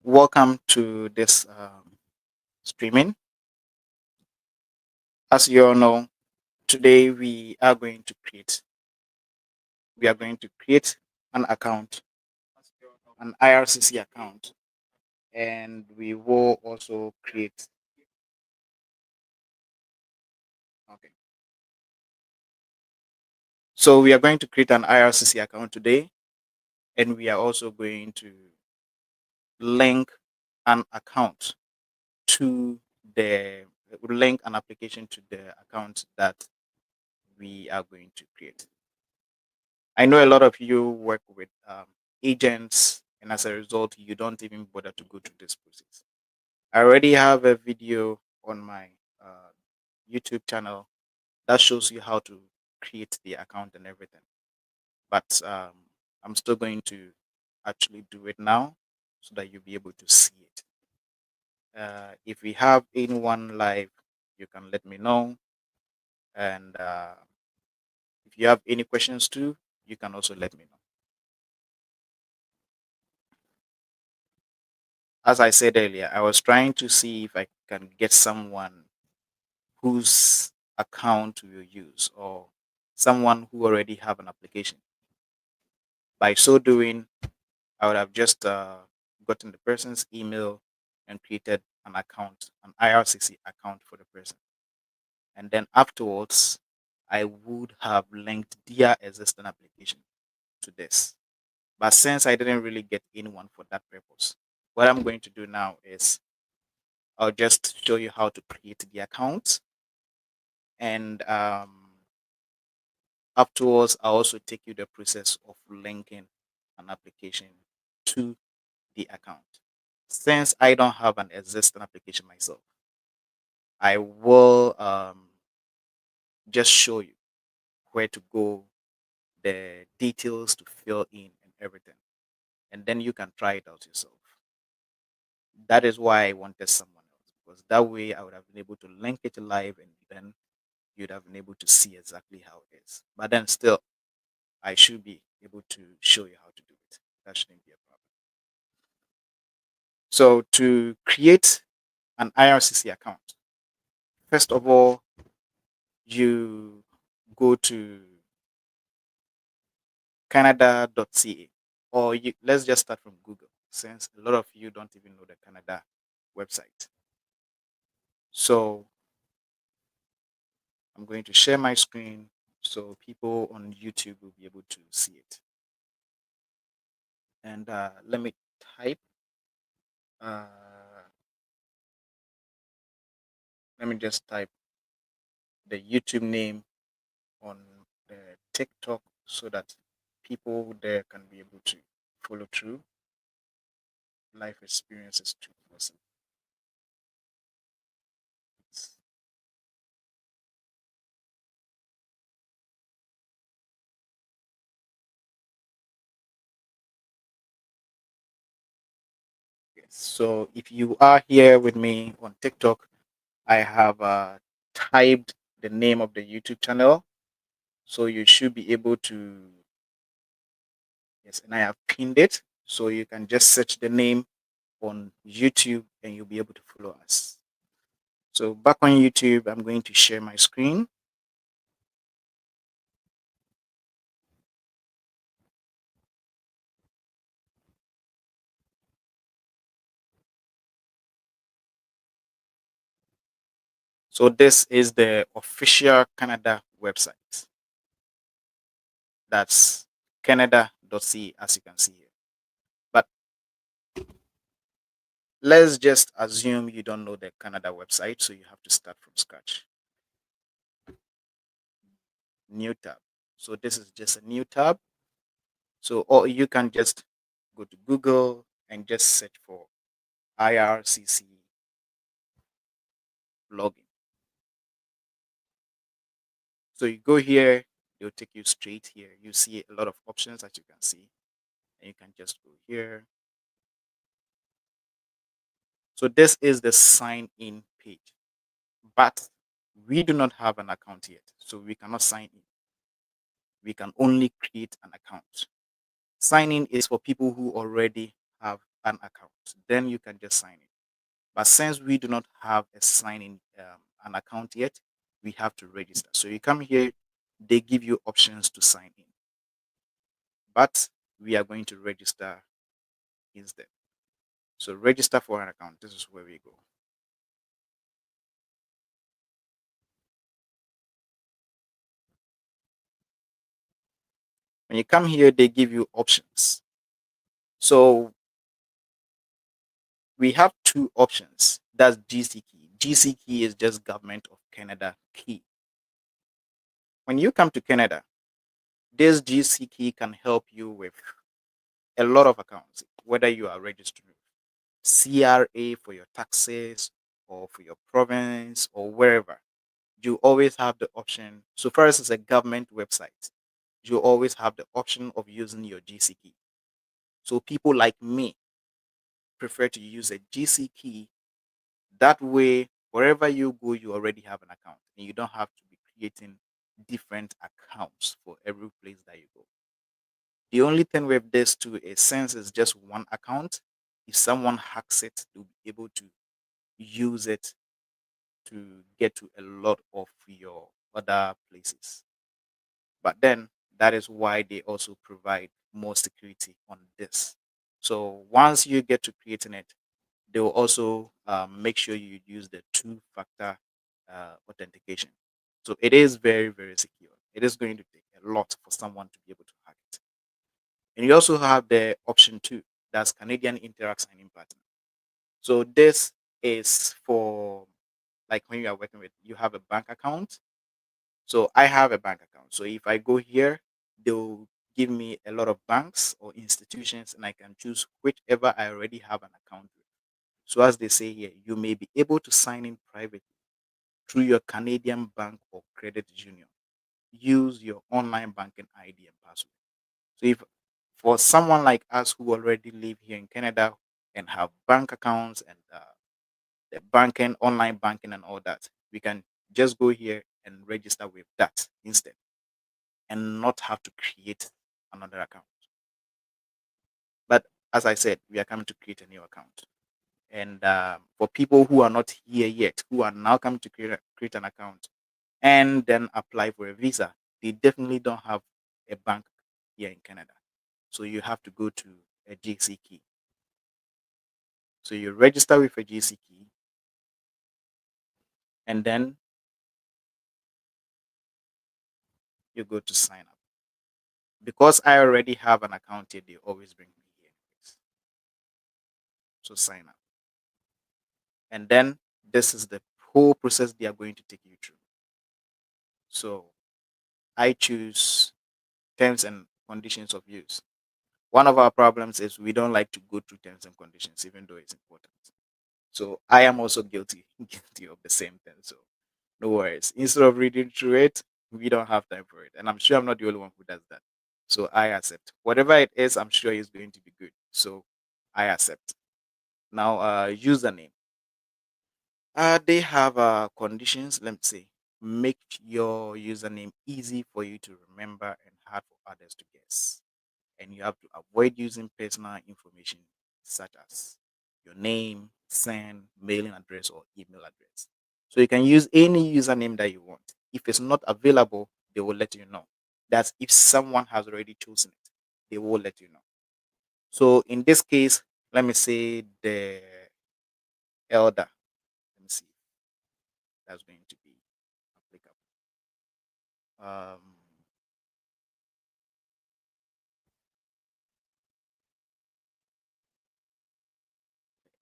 Welcome to this streaming. As you all know, today we are going to create an account, an IRCC account, and we will also create. Okay, so we are going to create an IRCC account today, and we are also going to link an account to the link an application to the account that we are going to create. I know a lot of you work with agents, and as a result, you don't even bother to go through this process. I already have a video on my uh, YouTube channel that shows you how to create the account and everything, but I'm still going to actually do it now so that you'll be able to see it. If we have anyone live, you can let me know, and if you have any questions too, you can also let me know. As I said earlier, I was trying to see if I can get someone whose account we will use or someone who already have an application. By so doing, I would have just gotten the person's email and created an account, an IRCC account for the person. And then afterwards, I would have linked their existing application to this. But since I didn't really get anyone for that purpose, what I'm going to do now is I'll just show you how to create the account, and afterwards I'll also take you the process of linking an application to the account. Since I don't have an existing application myself, I will just show you where to go, the details to fill in and everything, and then you can try it out yourself. That is why I wanted someone else, because that way I would have been able to link it live, and then you'd have been able to see exactly how it is. But then still, I should be able to show you how to do it. That shouldn't be a problem. So to create an IRCC account, first of all, you go to canada.ca, or let's just start from Google, since a lot of you don't even know the Canada website. So I'm going to share my screen so people on YouTube will be able to see it. And let me type. Uh, let me just type the YouTube name on the TikTok so that people there can be able to follow through. Life experiences 2%. Yes. So if you are here with me on TikTok, I have typed the name of the YouTube channel. So you should be able to, yes, and I have pinned it. So you can just search the name on YouTube and you'll be able to follow us. So back on YouTube, I'm going to share my screen. So this is the official Canada website. That's canada.ca, as you can see here. But let's just assume you don't know the Canada website, so you have to start from scratch. New tab. So this is just a new tab. So or you can just go to Google and just search for IRCC login. So you go here, they'll take you straight here. You see a lot of options that you can see, and you can just go here. So this is the sign in page, but we do not have an account yet, so we cannot sign in. We can only create an account. Signing is for people who already have an account. Then you can just sign in. But since we do not have a sign-in an account yet, we have to register. So you come here, they give you options to sign in. But we are going to register instead. So register for an account. This is where we go. When you come here, they give you options. So we have two options. That's GC key. GC key is just Government of Canada key. When you come to Canada, this GC key can help you with a lot of accounts, whether you are registered with CRA for your taxes or for your province or wherever. You always have the option. So far as it's a government website, you always have the option of using your GC key. So people like me prefer to use a GC key. That way, wherever you go, you already have an account and you don't have to be creating different accounts for every place that you go. The only thing with this too is since it's just one account, if someone hacks it, they'll be able to use it to get to a lot of your other places. But then that is why they also provide more security on this. So once you get to creating it, they will also make sure you use the two-factor authentication. So it is very, very secure. It is going to take a lot for someone to be able to hack it. And you also have the option two, that's Canadian Interact Signing Partner. So this is for like when you are working with, you have a bank account. So I have a bank account. So if I go here, they'll give me a lot of banks or institutions and I can choose whichever I already have an account with. So as they say here, you may be able to sign in privately through your Canadian bank or credit union. Use your online banking ID and password. So if for someone like us who already live here in Canada and have bank accounts and the banking, online banking and all that, we can just go here and register with that instead and not have to create another account. But as I said, we are coming to create a new account. And for people who are not here yet, who are now coming to create an account and then apply for a visa, they definitely don't have a bank here in Canada. So you have to go to a GC key. So you register with a GC key and then you go to sign up. Because I already have an account here, they always bring me here. So sign up. And then this is the whole process they are going to take you through. So I choose terms and conditions of use. One of our problems is we don't like to go through terms and conditions, even though it's important. So I am also guilty, guilty of the same thing. So no worries. Instead of reading through it, we don't have time for it. And I'm sure I'm not the only one who does that. So I accept. Whatever it is, I'm sure it's going to be good. So I accept. Now, username. They have conditions. Let me say, make your username easy for you to remember and hard for others to guess. And you have to avoid using personal information such as your name, send, mailing address, or email address. So you can use any username that you want. If it's not available, they will let you know. That's if someone has already chosen it, they will let you know. So in this case, let me say the elder. Let me see. That's going to be applicable. Um,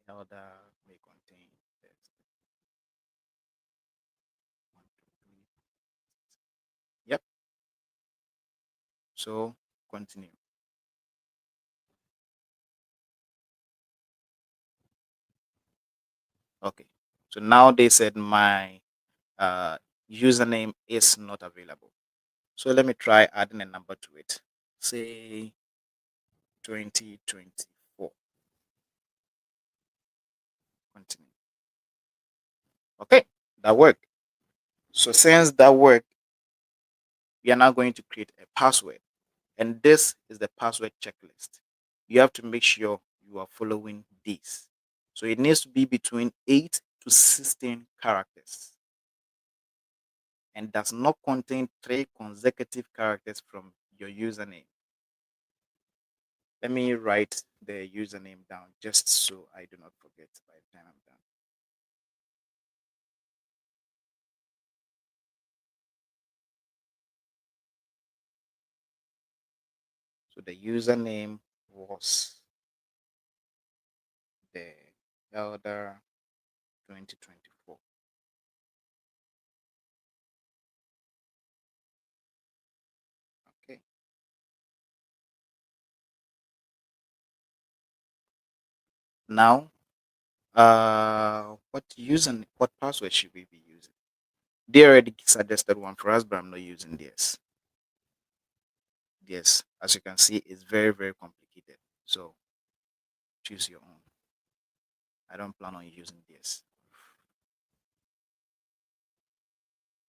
elder may contain text. 1, 2, 3. Yep. So continue. Okay. So now they said my uh, username is not available. So let me try adding a number to it. Say 2024. Continue. Okay, that worked. So since that worked, we are now going to create a password. And this is the password checklist. You have to make sure you are following this. So it needs to be between 8 to 16 characters and does not contain 3 consecutive characters from your username. Let me write the username down just so I do not forget by the time I'm done. So the username was the Elder 2024. Okay. Now, what password should we be using? They already suggested one for us, but I'm not using theirs. Yes, as you can see, it's very, very complicated. So choose your own. I don't plan on using this.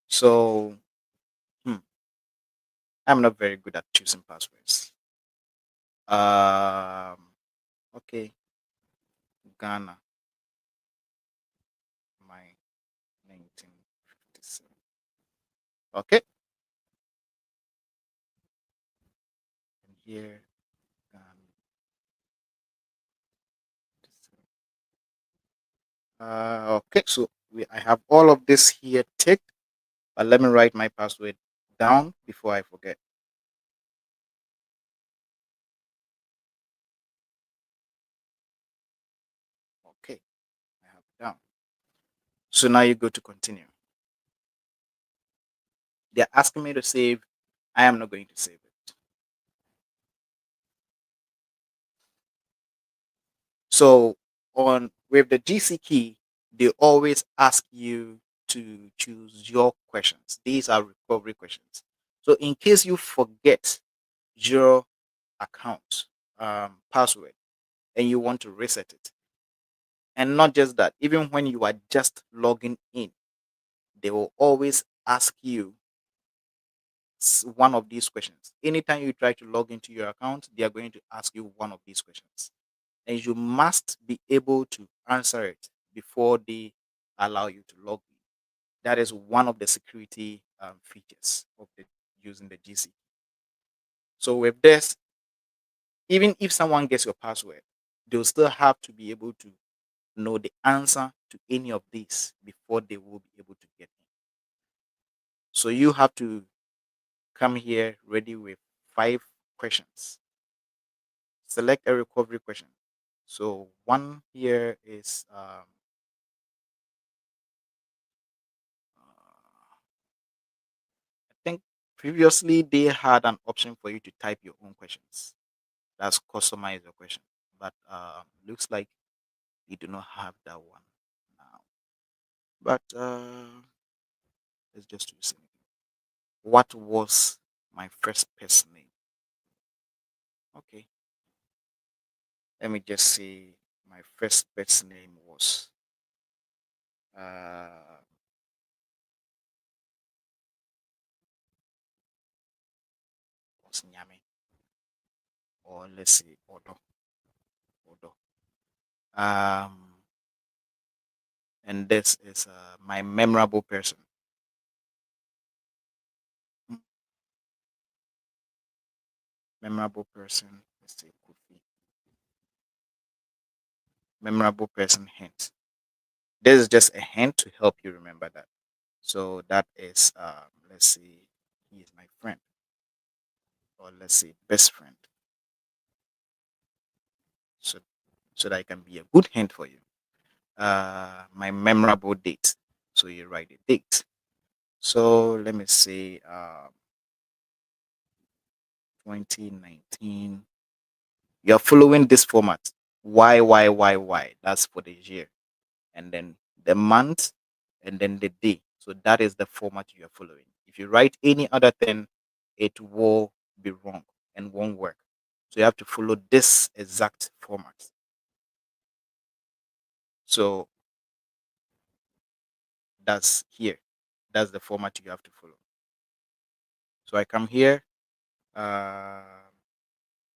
So I'm not very good at choosing passwords. Okay, Ghana, my 1957. Okay, and here, Ghana. Okay, so I have all of this here ticked, but let me write my password down before I forget. Okay, I have it down. So now you go to continue. They're asking me to save. I am not going to save it. So on with the GC key, they always ask you to choose your questions. These are recovery questions. So in case you forget your account password and you want to reset it, and not just that, even when you are just logging in, they will always ask you one of these questions. Anytime you try to log into your account, they are going to ask you one of these questions. And you must be able to answer it before they allow you to log in. That is one of the security features of using the GC. So with this, even if someone gets your password, they'll still have to be able to know the answer to any of these before they will be able to get in. So you have to come here ready with 5 questions. Select a recovery question. So one here is I think previously they had an option for you to type your own questions. That's customize your question. But looks like we do not have that one now. But let's just do the same. What was my first person name? Okay. Let me just say my first pet's name uh, was Nyame. Or let's say Odo. Odo. Um, and this is my memorable person. Hmm, memorable person. Let's say Kofi. Memorable person hint. This is just a hint to help you remember that. So that is, let's say, he is my friend, or let's say best friend. So, so that it can be a good hint for you. My memorable date. So you write the date. So let me say, 2019. You're following this format. Y. That's for the year. And then the month, and then the day. So that is the format you are following. If you write any other thing, it will be wrong and won't work. So you have to follow this exact format. So that's here. That's the format you have to follow. So I come here, uh,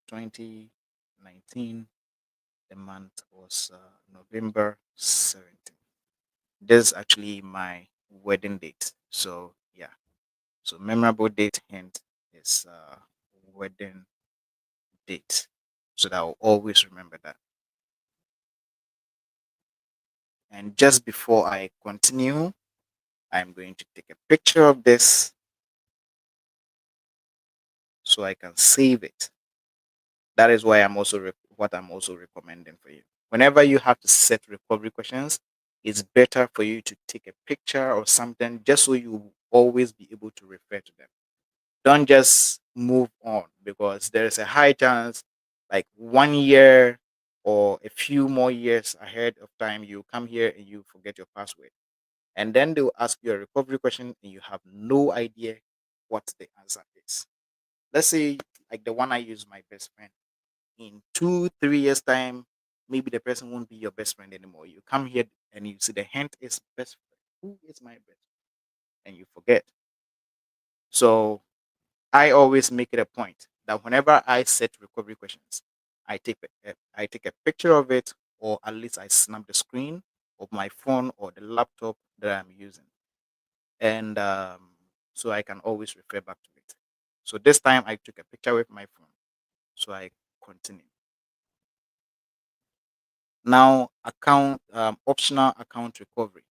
2019. The month was November 17th. This is actually my wedding date. So yeah. So memorable date hint is wedding date. So that I'll always remember that. And just before I continue, I'm going to take a picture of this so I can save it. That is why what I'm also recommending for you. Whenever you have to set recovery questions, it's better for you to take a picture or something just so you will always be able to refer to them. Don't just move on because there is a high chance, like 1 year or a few more years ahead of time, you come here and you forget your password. And then they'll ask you a recovery question and you have no idea what the answer is. Let's say, like the one I use, my best friend. In 2, 3 years' time, maybe the person won't be your best friend anymore. You come here and you see the hint is best friend. Who is my best friend? And you forget. So I always make it a point that whenever I set recovery questions, I take a picture of it, or at least I snap the screen of my phone or the laptop that I'm using, and so I can always refer back to it. So this time I took a picture with my phone, so I continue. Now, account optional account recovery.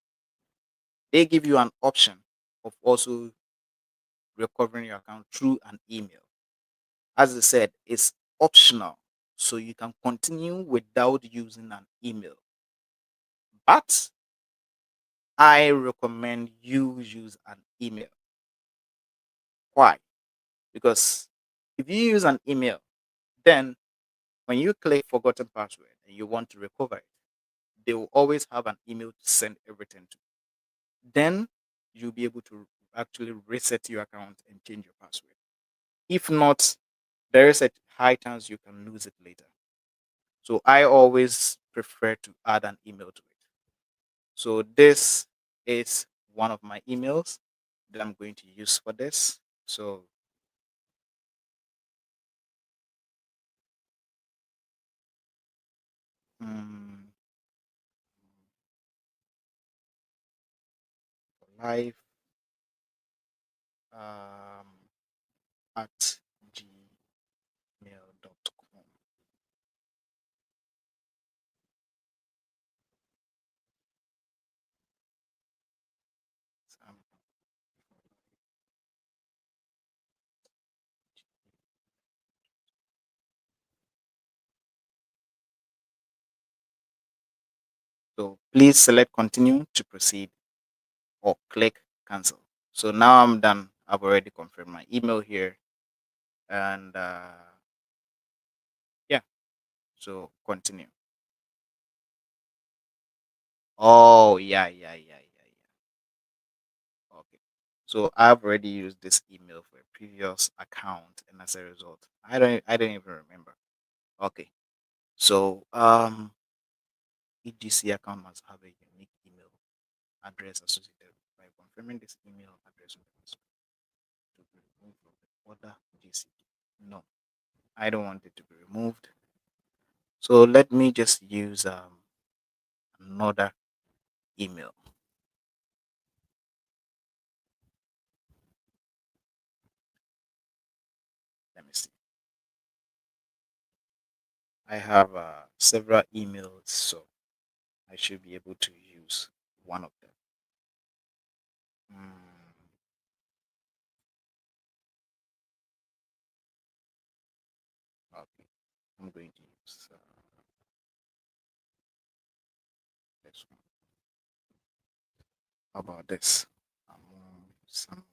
They give you an option of also recovering your account through an email. As I said, it's optional, so you can continue without using an email. But I recommend you use an email. Why? Because if you use an email, then when you click forgotten password and you want to recover it, they will always have an email to send everything to. Then you'll be able to actually reset your account and change your password. If not, there is a high chance you can lose it later. So I always prefer to add an email to it. So this is one of my emails that I'm going to use for this. So mm, live um, at gmail.com. So please select continue to proceed or click cancel. So now I'm done. I've already confirmed my email here. And yeah, so continue. Oh, yeah, yeah, yeah, yeah, yeah. Okay. So I've already used this email for a previous account, and as a result, I don't even remember. Okay. So EGC account must have a unique email address associated by confirming this email address with the password to be removed from the other GC. No, I don't want it to be removed. So let me just use another email. Let me see. I have several emails, so I should be able to use one of them. Mm, okay, I'm going to use this one. How about this? Some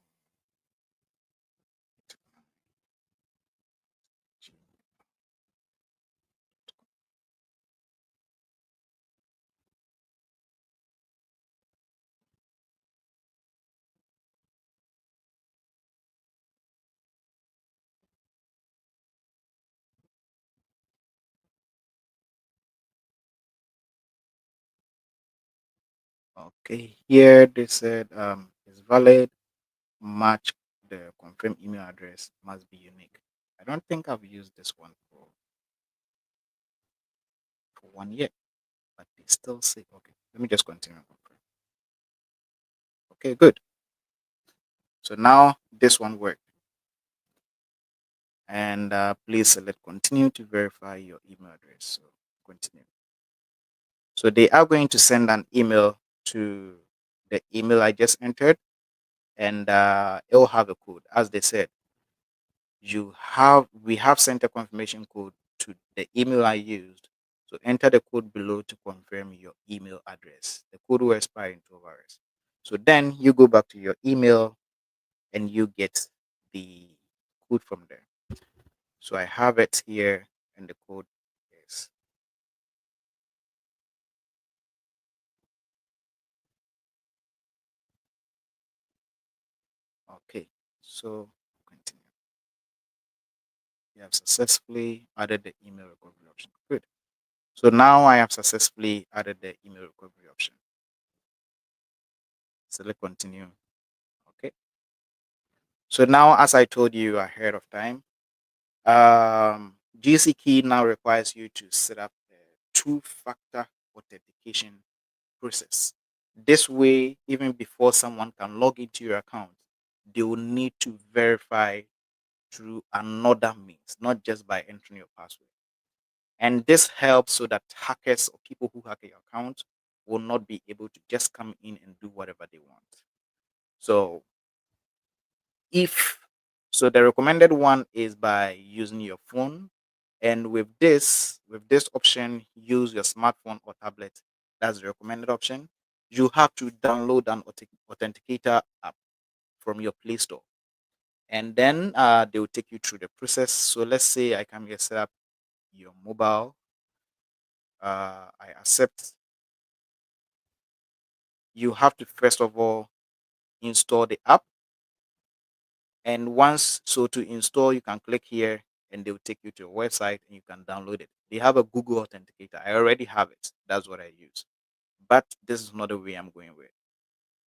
okay, here they said it's valid. Match the confirmed email address must be unique. I don't think I've used this one 1 year, but they still say, okay, let me just continue. Okay, good. So now this one worked. And please select continue to verify your email address. So continue. So they are going to send an email to the email I just entered, and it will have a code. As they said, we have sent a confirmation code to the email I used. So enter the code below to confirm your email address. The code will expire in 12 hours. So then you go back to your email and you get the code from there. So I have it here, and the code is okay. So continue. You have successfully added the email recovery option. Good. So now I have successfully added the email recovery option. Select continue. Okay. So now, as I told you ahead of time, GC key now requires you to set up a two-factor authentication process. This way, even before someone can log into your account, they will need to verify through another means, not just by entering your password. And this helps so that hackers or people who hack your account will not be able to just come in and do whatever they want. So if so the recommended one is by using your phone, and with this option, use your smartphone or tablet. That's the recommended option. You have to download an authenticator app from your Play Store, and then they will take you through the process. So let's say I come here, set up your mobile. I accept. You have to first of all install the app, and once so to install, you can click here, and they will take you to a website, and you can download it. They have a Google Authenticator. I already have it. That's what I use. But this is not the way I'm going with.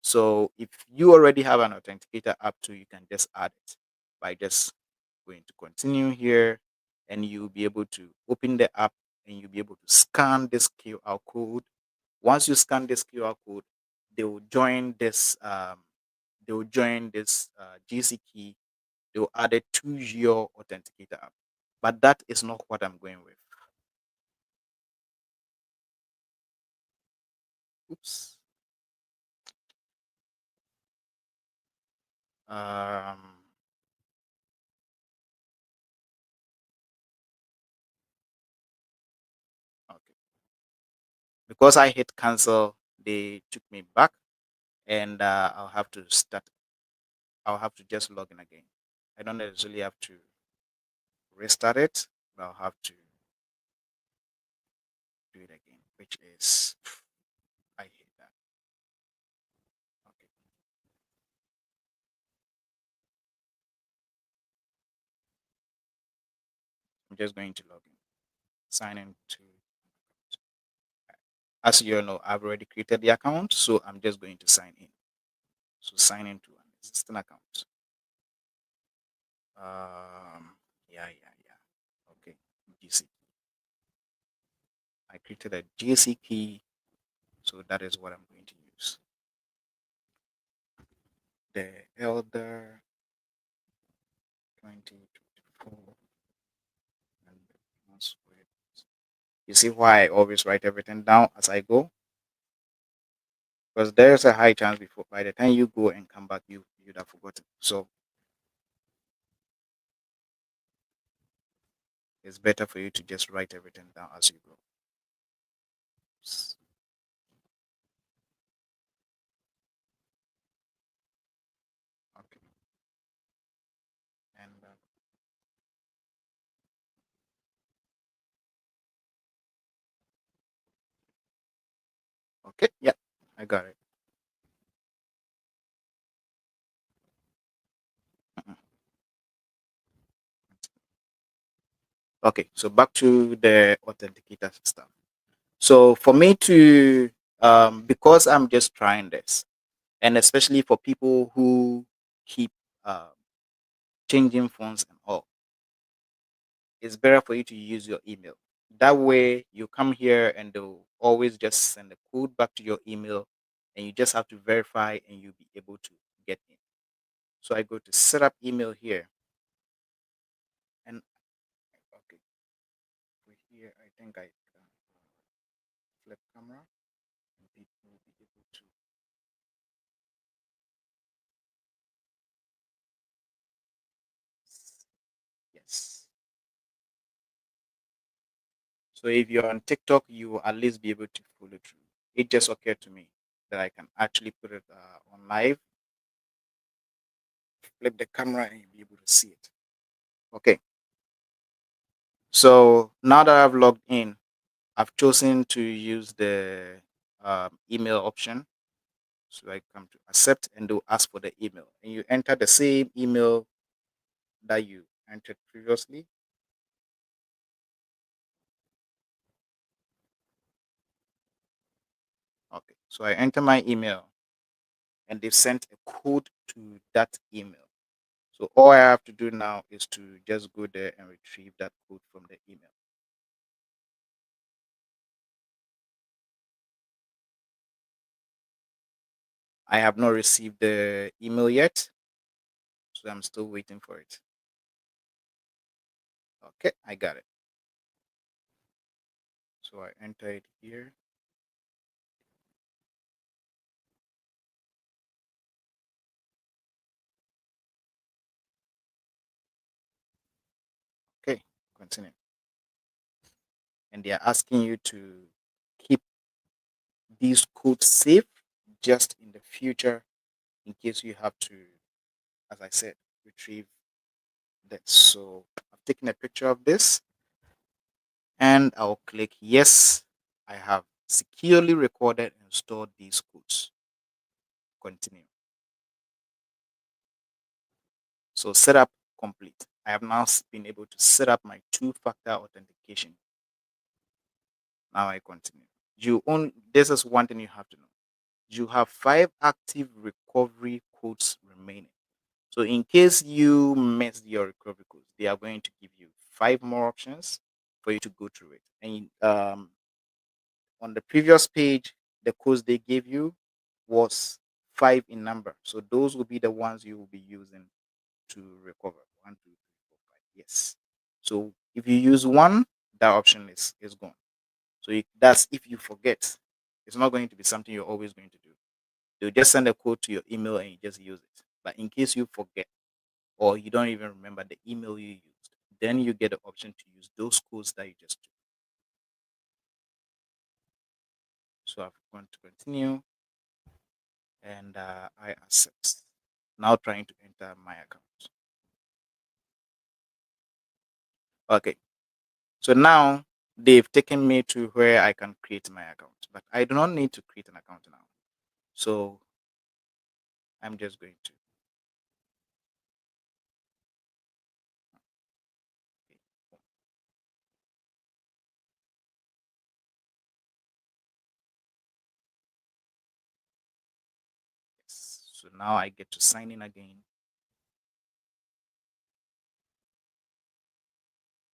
So if you already have an authenticator app too, you can just add it by just going to continue here, and you'll be able to open the app, and you'll be able to scan this QR code. Once you scan this QR code, they will join this GC key. They will add it to your authenticator app. But that is not what I'm going with. Oops. Um, okay. Because I hit cancel, they took me back, and I'll have to just log in again. I don't necessarily have to restart it, but I'll have to do it again, which is, I hate that. Okay. I'm just going to log in, sign in to. As you all know, I've already created the account, so I'm just going to sign in. So sign into an existing account. Yeah. Okay, GC. I created a GC key, so that is what I'm going to use. The Elder 2024, and the password. You see why I always write everything down as I go? Because there's a high chance before by the time you go and come back, you'd have forgotten. So it's better for you to just write everything down as you go. Okay. And okay, yeah, I got it. Mhm. Okay, so back to the authenticator system. So for me to, because I'm just trying this, and especially for people who keep uh, changing phones and all, it's better for you to use your email. That way, you come here and they'll always just send the code back to your email, and you just have to verify and you'll be able to get in. So I go to set up email here, and okay, wait here. I think I can flip camera, and people will be able to. Yes. So if you're on TikTok, you will at least be able to follow through. It just occurred to me that I can actually put it on live, flip the camera, and you'll be able to see it. Okay. So now that I've logged in, I've chosen to use the email option. So I come to accept and do ask for the email. And you enter the same email that you entered previously. Okay. So I enter my email and they've sent a code to that email. So all I have to do now is to just go there and retrieve that code from the email. I have not received the email yet, so I'm still waiting for it. Okay, I got it. So I enter it here. Okay, continue. And they are asking you to keep these codes safe just in the future in case you have to, as I said, retrieve this. So I've taken a picture of this and I'll click yes. I have securely recorded and stored these codes. Continue. So setup complete. I have now been able to set up my two-factor authentication. Now I continue. This is one thing you have to know. You have 5 active recovery codes remaining. So in case you missed your recovery codes, they are going to give you 5 more options for you to go through it. And on the previous page, the codes they gave you was 5 in number. So those will be the ones you will be using to recover. 1, 2, 3, 4, 5. Yes. So if you use one, that option is gone. So that's if you forget. It's not going to be something you're always going to do. They'll just send a code to your email and you just use it. But in case you forget or you don't even remember the email you used, then you get the option to use those codes that you just took. So I'm going to continue and I accept. Now trying to enter my account. Okay. So now they've taken me to where I can create my account, but I do not need to create an account now. So I'm just going to. Okay. Yes. So now I get to sign in again.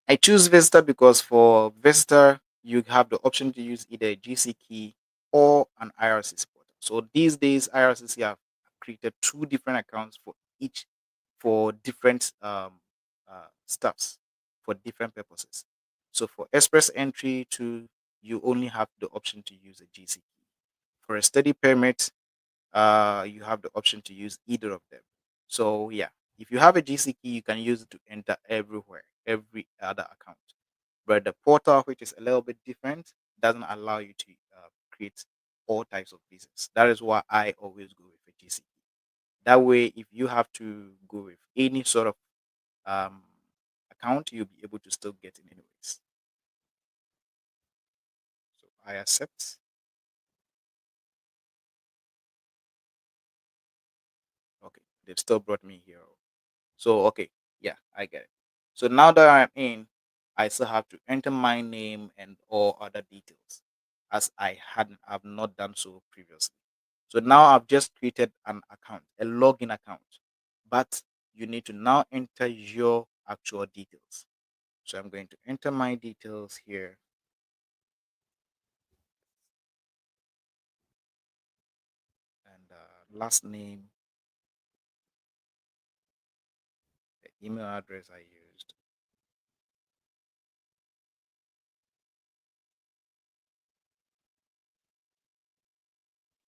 I choose Visitor because for Visitor, you have the option to use either a GC key or an IRCC portal. So these days, IRCC have created 2 different accounts for each, for different stuffs, for different purposes. So for express entry to, you only have the option to use a GC key. For a study permit, you have the option to use either of them. So yeah, if you have a GC key, you can use it to enter everywhere, every other account. But the portal, which is a little bit different, doesn't allow you to create all types of visas. That is why I always go with a GC key. That way, if you have to go with any sort of um, account, you'll be able to still get in anyways. So I accept. Okay, they've still brought me here. So okay, yeah, I get it. So now that I'm in, I still have to enter my name and all other details, as I've not done so previously. So now I've just created an account, a login account, but you need to now enter your actual details. So I'm going to enter my details here. last name, the email address I used,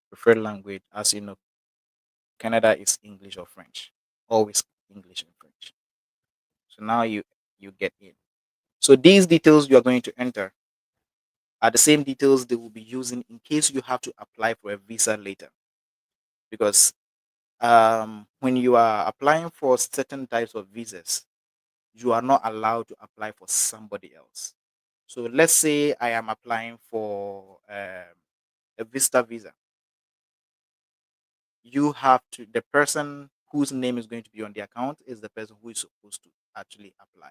preferred language. As you know, Canada is English or French, always English and French. So now you get in. So these details you are going to enter are the same details they will be using in case you have to apply for a visa later. Because when you are applying for certain types of visas, you are not allowed to apply for somebody else. So let's say I am applying for a visitor visa. You have to, the person whose name is going to be on the account is the person who is supposed to actually apply.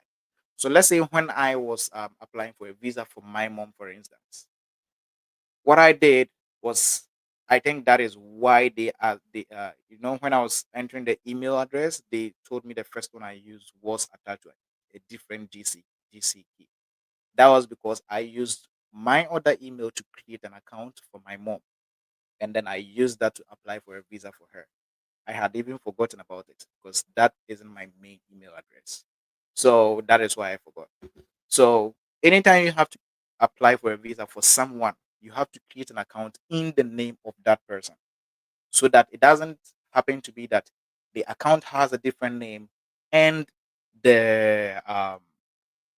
So let's say when I was applying for a visa for my mom, for instance, what I did was, I think that is why when I was entering the email address, they told me the first one I used was attached to a different GC key. That was because I used my other email to create an account for my mom, and then I used that to apply for a visa for her. I had even forgotten about it because that isn't my main email address. So that is why I forgot. So anytime you have to apply for a visa for someone, you have to create an account in the name of that person so that it doesn't happen to be that the account has a different name and the um,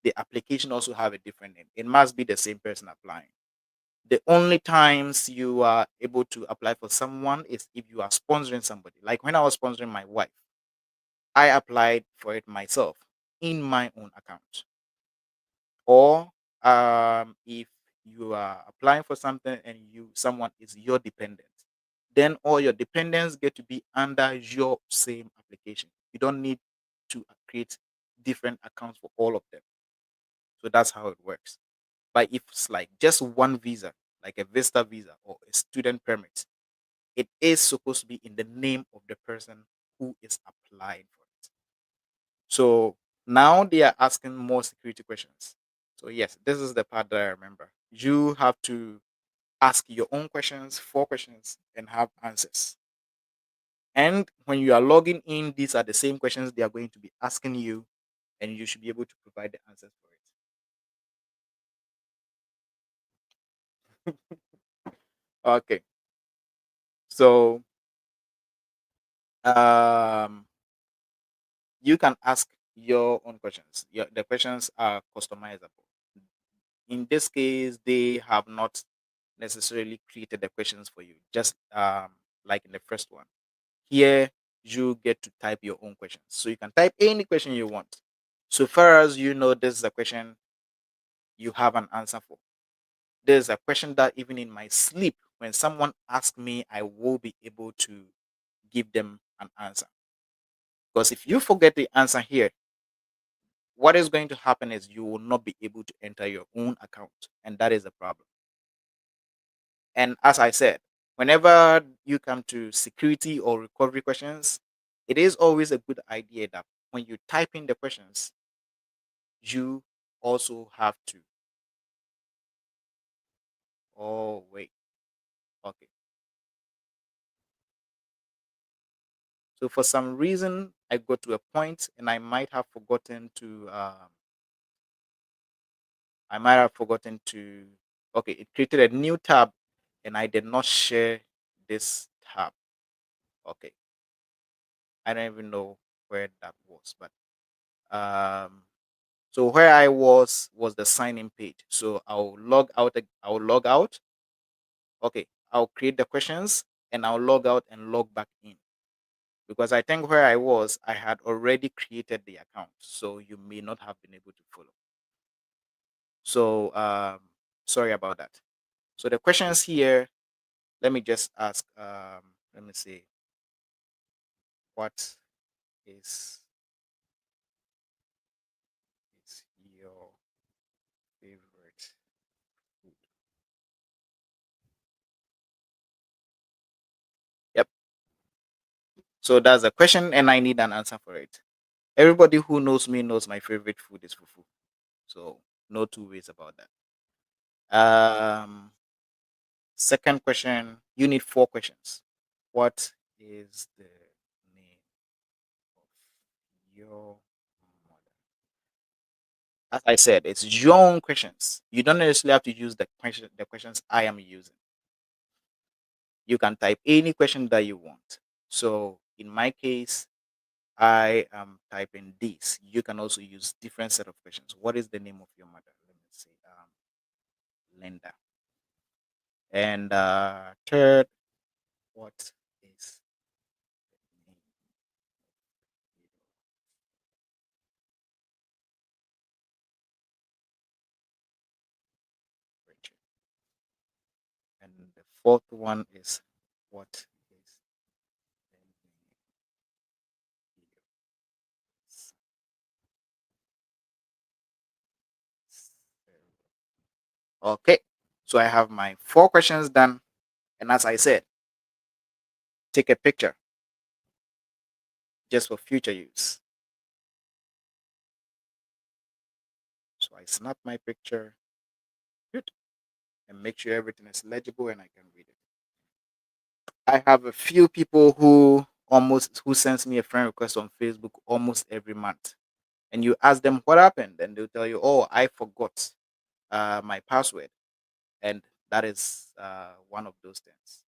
the application also have a different name. It must be the same person applying. The only times you are able to apply for someone is if you are sponsoring somebody. Like when I was sponsoring my wife, I applied for it myself in my own account. Or if you are applying for something and someone is your dependent, then all your dependents get to be under your same application. You don't need to create different accounts for all of them. So that's how it works. But if it's like just one visa, like a visitor visa or a student permit, it is supposed to be in the name of the person who is applying for it. So now they are asking more security questions. So yes, this is the part that I remember. You have to ask your own questions, 4 questions, and have answers. And when you are logging in, these are the same questions they are going to be asking you, and you should be able to provide the answers for it. Okay. So um you can ask your own questions. The questions are customizable. In this case, they have not necessarily created the questions for you, just like in the first one. Here, you get to type your own questions. So you can type any question you want. So far as you know, this is a question you have an answer for. There's a question that even in my sleep, when someone asks me, I will be able to give them an answer. Because if you forget the answer here, what is going to happen is you will not be able to enter your own account. And that is a problem. And as I said, whenever you come to security or recovery questions, it is always a good idea that when you type in the questions, you also have to. Oh, wait. Okay. So for some reason, I got to a point and I might have forgotten to, okay, it created a new tab and I did not share this tab. Okay. I don't even know where that was, but um, so where I was the sign in page. So I'll log out. I'll log out. Okay, I'll create the questions and I'll log out and log back in because I think where I was, I had already created the account, so you may not have been able to follow. So sorry about that. So the questions here, let me just ask. Let me see. What is is your favorite food? Yep. So that's a question, and I need an answer for it. Everybody who knows me knows my favorite food is fufu. So no two ways about that. Second question, you need 4 questions. What is the name of your mother? As I said, it's your own questions. You don't necessarily have to use the questions I am using. You can type any question that you want. So in my case, I am typing this. You can also use different set of questions. What is the name of your mother? Let me see. Linda. And third, what is the name of Rachel? And the fourth one is what is the name of Okay, so I have my 4 questions done. And as I said, take a picture just for future use. So I snap my picture, good, and make sure everything is legible and I can read it. I have a few people who sends me a friend request on Facebook almost every month. And you ask them what happened, and they'll tell you, "Oh, I forgot my password," and that is one of those things.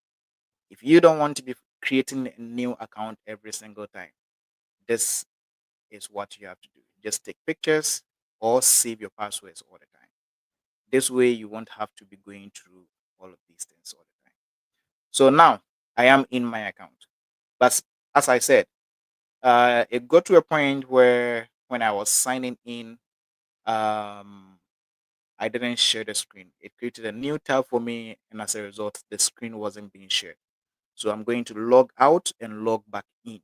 If you don't want to be creating a new account every single time, this is what you have to do. Just take pictures or save your passwords all the time. This way, you won't have to be going through all of these things all the time. So now I am in my account. But as I said, it got to a point where when I was signing in, um, I didn't share the screen. It created a new tab for me, and as a result, the screen wasn't being shared. So I'm going to log out and log back in.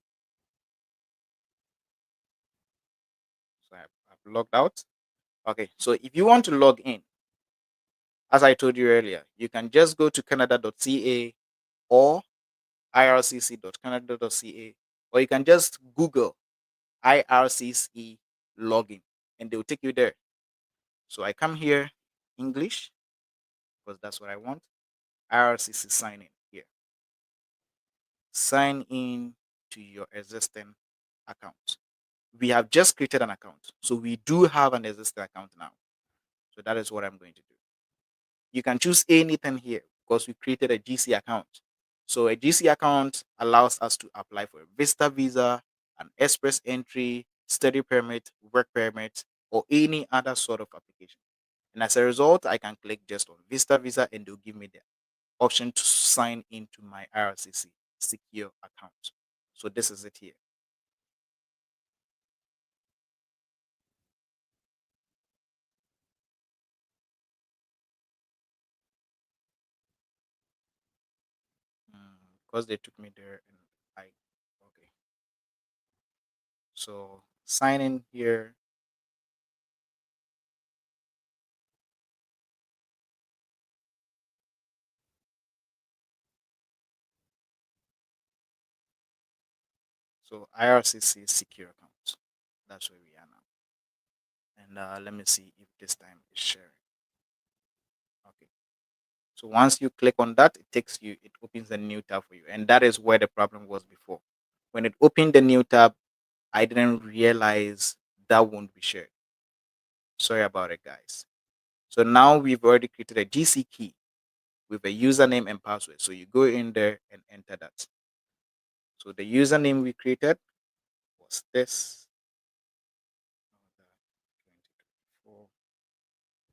So I've logged out. Okay, so if you want to log in, as I told you earlier, you can just go to canada.ca or ircc.canada.ca, or you can just Google IRCC login and they'll take you there. So I come here, English, because that's what I want. IRCC sign in here. Sign in to your existing account. We have just created an account. So we do have an existing account now. So that is what I'm going to do. You can choose anything here because we created a GC account. So a GC account allows us to apply for a visitor visa, an express entry, study permit, work permit, or any other sort of application. And as a result, I can click just on visitor visa and they'll give me the option to sign into my IRCC secure account. So this is it here. Because they took me there and I okay. So sign in here. So IRCC secure account. That's where we are now. And let me see if this time is sharing. Okay. So once you click on that, it opens a new tab for you. And that is where the problem was before. When it opened the new tab, I didn't realize that won't be shared. Sorry about it, guys. So now we've already created a GC key with a username and password. So you go in there and enter that. So the username we created was this.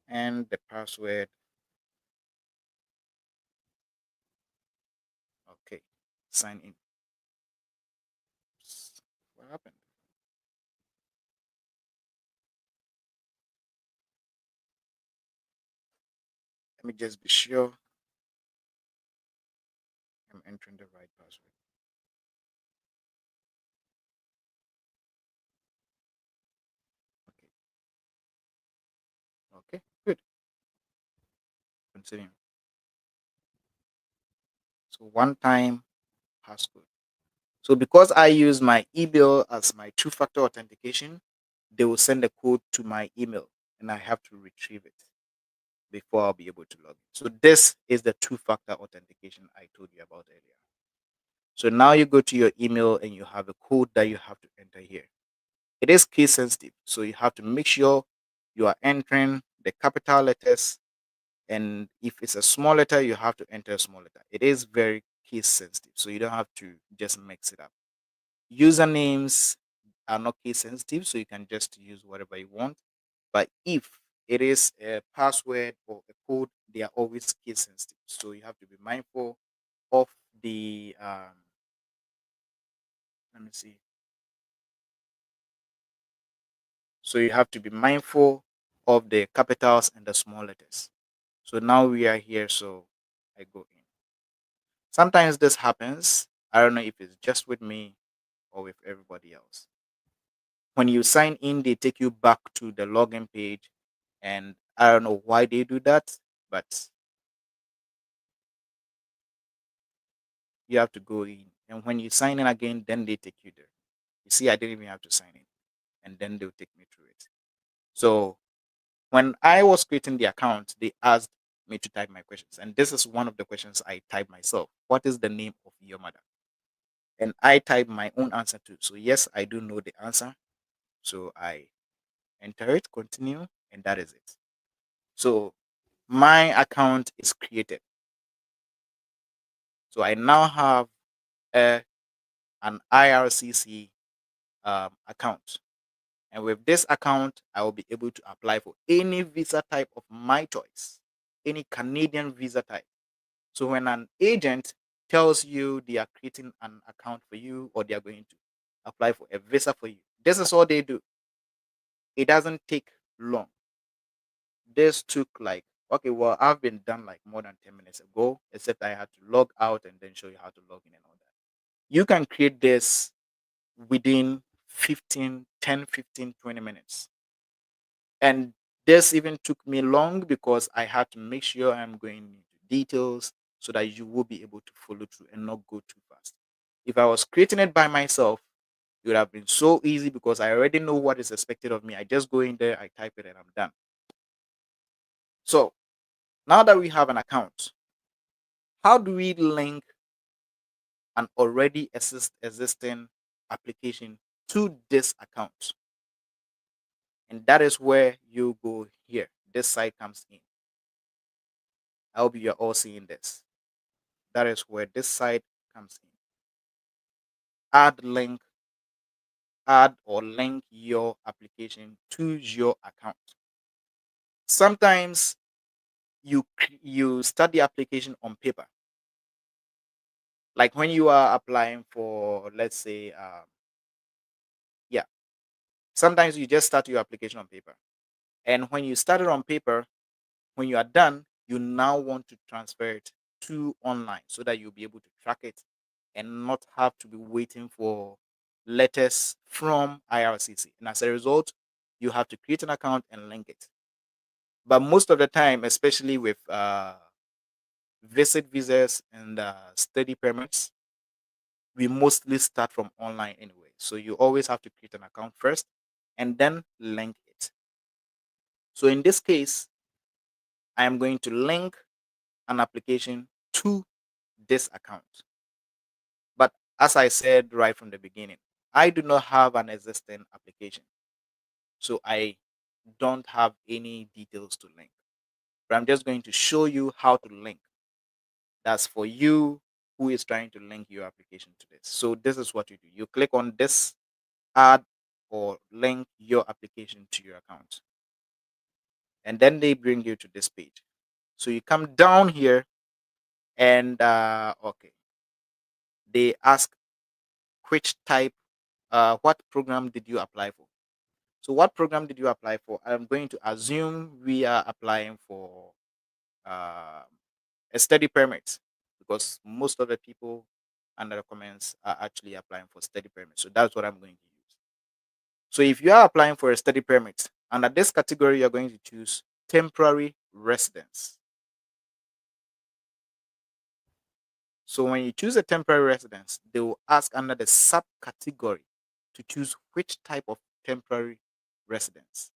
And the password. Okay. Sign in. What happened? Let me just be sure I'm entering the right password. Okay. Okay. Good. Continue. So one time passcode. So because I use my email as my two-factor authentication, they will send a code to my email and I have to retrieve it before I'll be able to log in. So this is the two-factor authentication I told you about earlier. So now you go to your email and you have a code that you have to enter here. It is case sensitive, so you have to make sure you are entering the capital letters, and if it's a small letter, you have to enter a small letter. It is very case sensitive, so you don't have to just mix it up. Usernames are not case sensitive, so you can just use whatever you want. But if it is a password or a code, they are always case sensitive. So you have to be mindful of the let me see. So you have to be mindful of the capitals and the small letters. So now we are here, so I go in. Sometimes this happens. I don't know if it's just with me or with everybody else. When you sign in, they take you back to the login page, and I don't know why they do that, but you have to go in. And when you sign in again, then they take you there. You see, I didn't even have to sign in, and then they'll take me through it. So when I was creating the account, they asked me to type my questions. And this is one of the questions I typed myself. What is the name of your mother? And I typed my own answer too. So yes, I do know the answer. So I enter it, continue, and that is it. So my account is created. So I now have a, an IRCC account. And with this account, I will be able to apply for any visa type of my choice, any Canadian visa type. So when an agent tells you they are creating an account for you or they are going to apply for a visa for you, this is all they do. It doesn't take long. This took like, okay, well, I've been done like more than 10 minutes ago, except I had to log out and then show you how to log in and all that. You can create this within 20 minutes. And this even took me long because I had to make sure I'm going into details so that you will be able to follow through and not go too fast. If I was creating it by myself, it would have been so easy because I already know what is expected of me. I just go in there, I type it, and I'm done. So now that we have an account, how do we link an already existing application to this account? And that is where you go here. This side comes in. I hope you're all seeing this. That is where this side comes in. Add link, add or link your application to your account. Sometimes you start the application on paper. Like when you are applying for, let's say, yeah, sometimes you just start your application on paper. And when you start it on paper, when you are done, you now want to transfer it to online so that you'll be able to track it and not have to be waiting for letters from IRCC. And as a result, you have to create an account and link it. But most of the time, especially with visit visas and study permits, we mostly start from online anyway. So you always have to create an account first and then link it. So in this case, I am going to link an application to this account. But as I said right from the beginning, I do not have an existing application. So I don't have any details to link. But I'm just going to show you how to link. That's for you who is trying to link your application to this. So this is what you do. You click on this, add or link your application to your account. And then they bring you to this page. So you come down here and okay, they ask which type, what program did you apply for? So what program did you apply for? I'm going to assume we are applying for uh, a study permit because most of the people under the comments are actually applying for study permit. So that's what I'm going to use. So if you are applying for a study permit, under this category, you're going to choose temporary residence. So when you choose a temporary residence, they will ask under the subcategory to choose which type of temporary residence.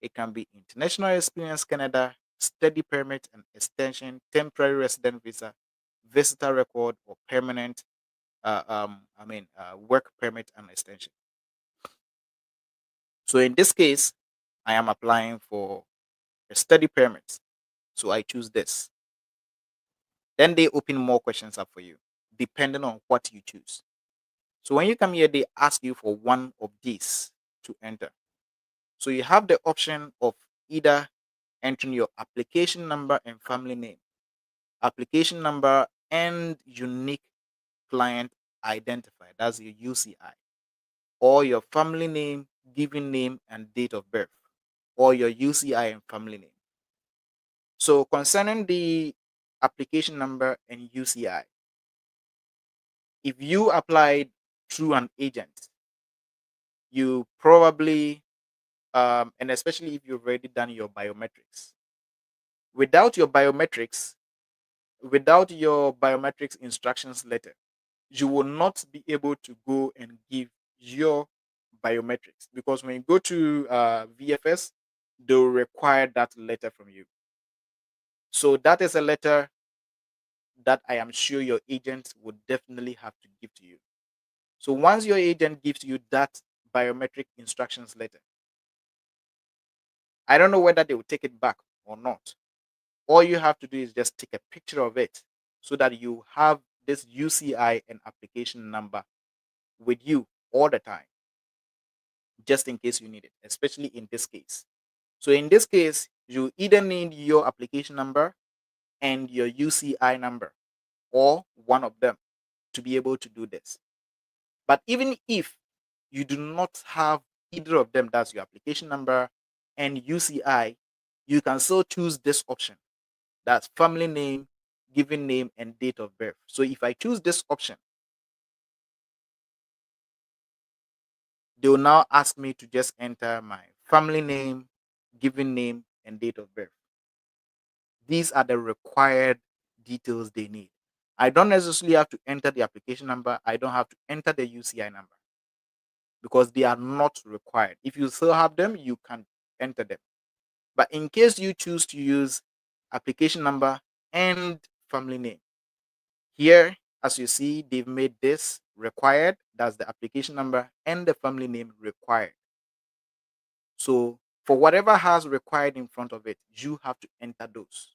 It can be international experience Canada, study permit and extension, temporary resident visa, visitor record, or permanent. work permit and extension. So in this case, I am applying for a study permit. So I choose this. Then they open more questions up for you, depending on what you choose. So when you come here, they ask you for one of these to enter. So you have the option of either entering your application number and family name, application number and unique client identifier, that's your UCI, or your family name, given name, and date of birth, or your UCI and family name. So concerning the application number and UCI, if you applied through an agent, you probably, and especially if you've already done your biometrics, without your biometrics, without your biometrics instructions letter, you will not be able to go and give your biometrics, because when you go to VFS, they'll require that letter from you. So that is a letter that I am sure your agent would definitely have to give to you. So once your agent gives you that biometric instructions letter, I don't know whether they will take it back or not. All you have to do is just take a picture of it so that you have this UCI and application number with you all the time, just in case you need it, especially in this case. So in this case, you either need your application number and your UCI number, or one of them, to be able to do this. But even if you do not have either of them, that's your application number and UCI, you can still choose this option. That's family name, given name, and date of birth. So if I choose this option, they will now ask me to just enter my family name, given name, and date of birth. These are the required details they need. I don't necessarily have to enter the application number. I don't have to enter the UCI number, because they are not required. If you still have them, you can enter them. But in case you choose to use application number and family name, here, as you see, they've made this required. That's the application number and the family name required. So for whatever has required in front of it, you have to enter those.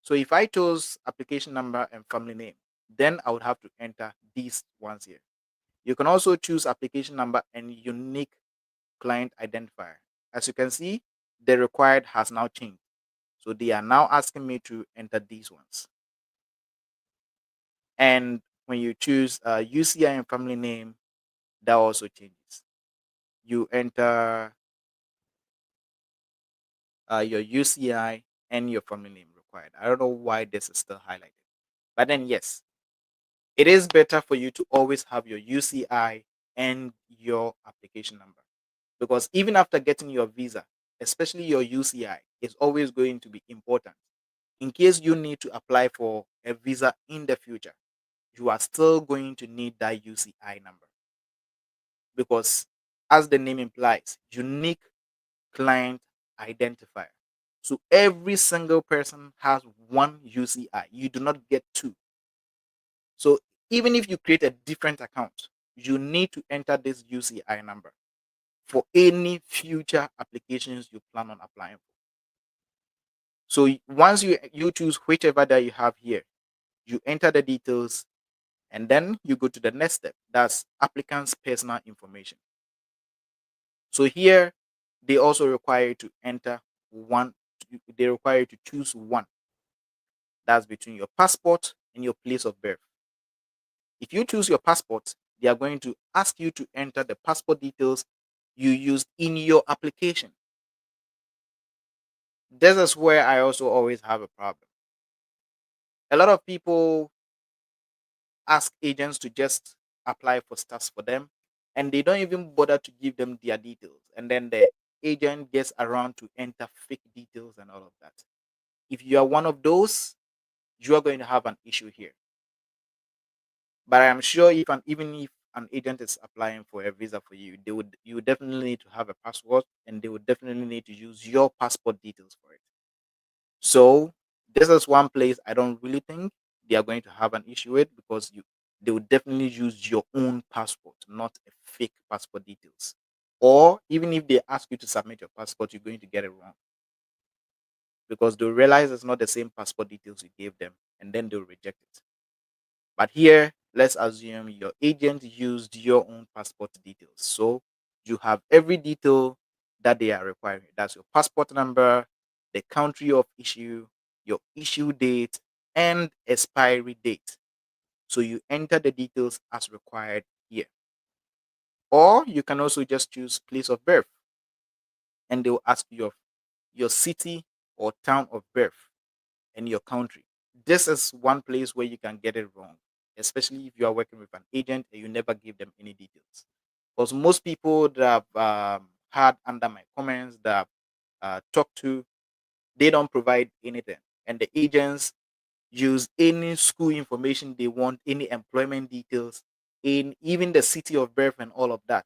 So if I chose application number and family name, then I would have to enter these ones here. You can also choose application number and unique client identifier. As you can see, the required has now changed. So they are now asking me to enter these ones. And when you choose UCI and family name, that also changes. You enter your UCI and your family name required. I don't know why this is still highlighted. But then, yes, it is better for you to always have your UCI and your application number. Because even after getting your visa, especially your UCI, is always going to be important. In case you need to apply for a visa in the future, you are still going to need that UCI number. Because, as the name implies, unique client identifier. So every single person has one UCI. You do not get two. So even if you create a different account, you need to enter this UCI number for any future applications you plan on applying for. So once you choose whichever that you have here, you enter the details, and then you go to the next step. That's applicant's personal information. So here, they also require you to enter one. They require you to choose one. That's between your passport and your place of birth. If you choose your passport, they are going to ask you to enter the passport details you used in your application. This is where I also always have a problem. A lot of people ask agents to just apply for stuff for them, and they don't even bother to give them their details. And then the agent gets around to enter fake details and all of that. If you are one of those, you are going to have an issue here. But I am sure even if an agent is applying for a visa for you, you would definitely need to have a passport, and they would definitely need to use your passport details for it. So this is one place I don't really think they are going to have an issue with, because they will definitely use your own passport, not a fake passport details. Or even if they ask you to submit your passport, you're going to get it wrong because they'll realize it's not the same passport details you gave them, and then they'll reject it. But here, let's assume your agent used your own passport details. So you have every detail that they are requiring. That's your passport number, the country of issue, your issue date, and expiry date. So you enter the details as required here. Or you can also just choose place of birth, and they will ask you your city or town of birth and your country. This is one place where you can get it wrong, especially if you are working with an agent and you never give them any details. Because most people that I've had under my comments that I've talked to, they don't provide anything. And the agents use any school information they want, any employment details, in even the city of birth and all of that.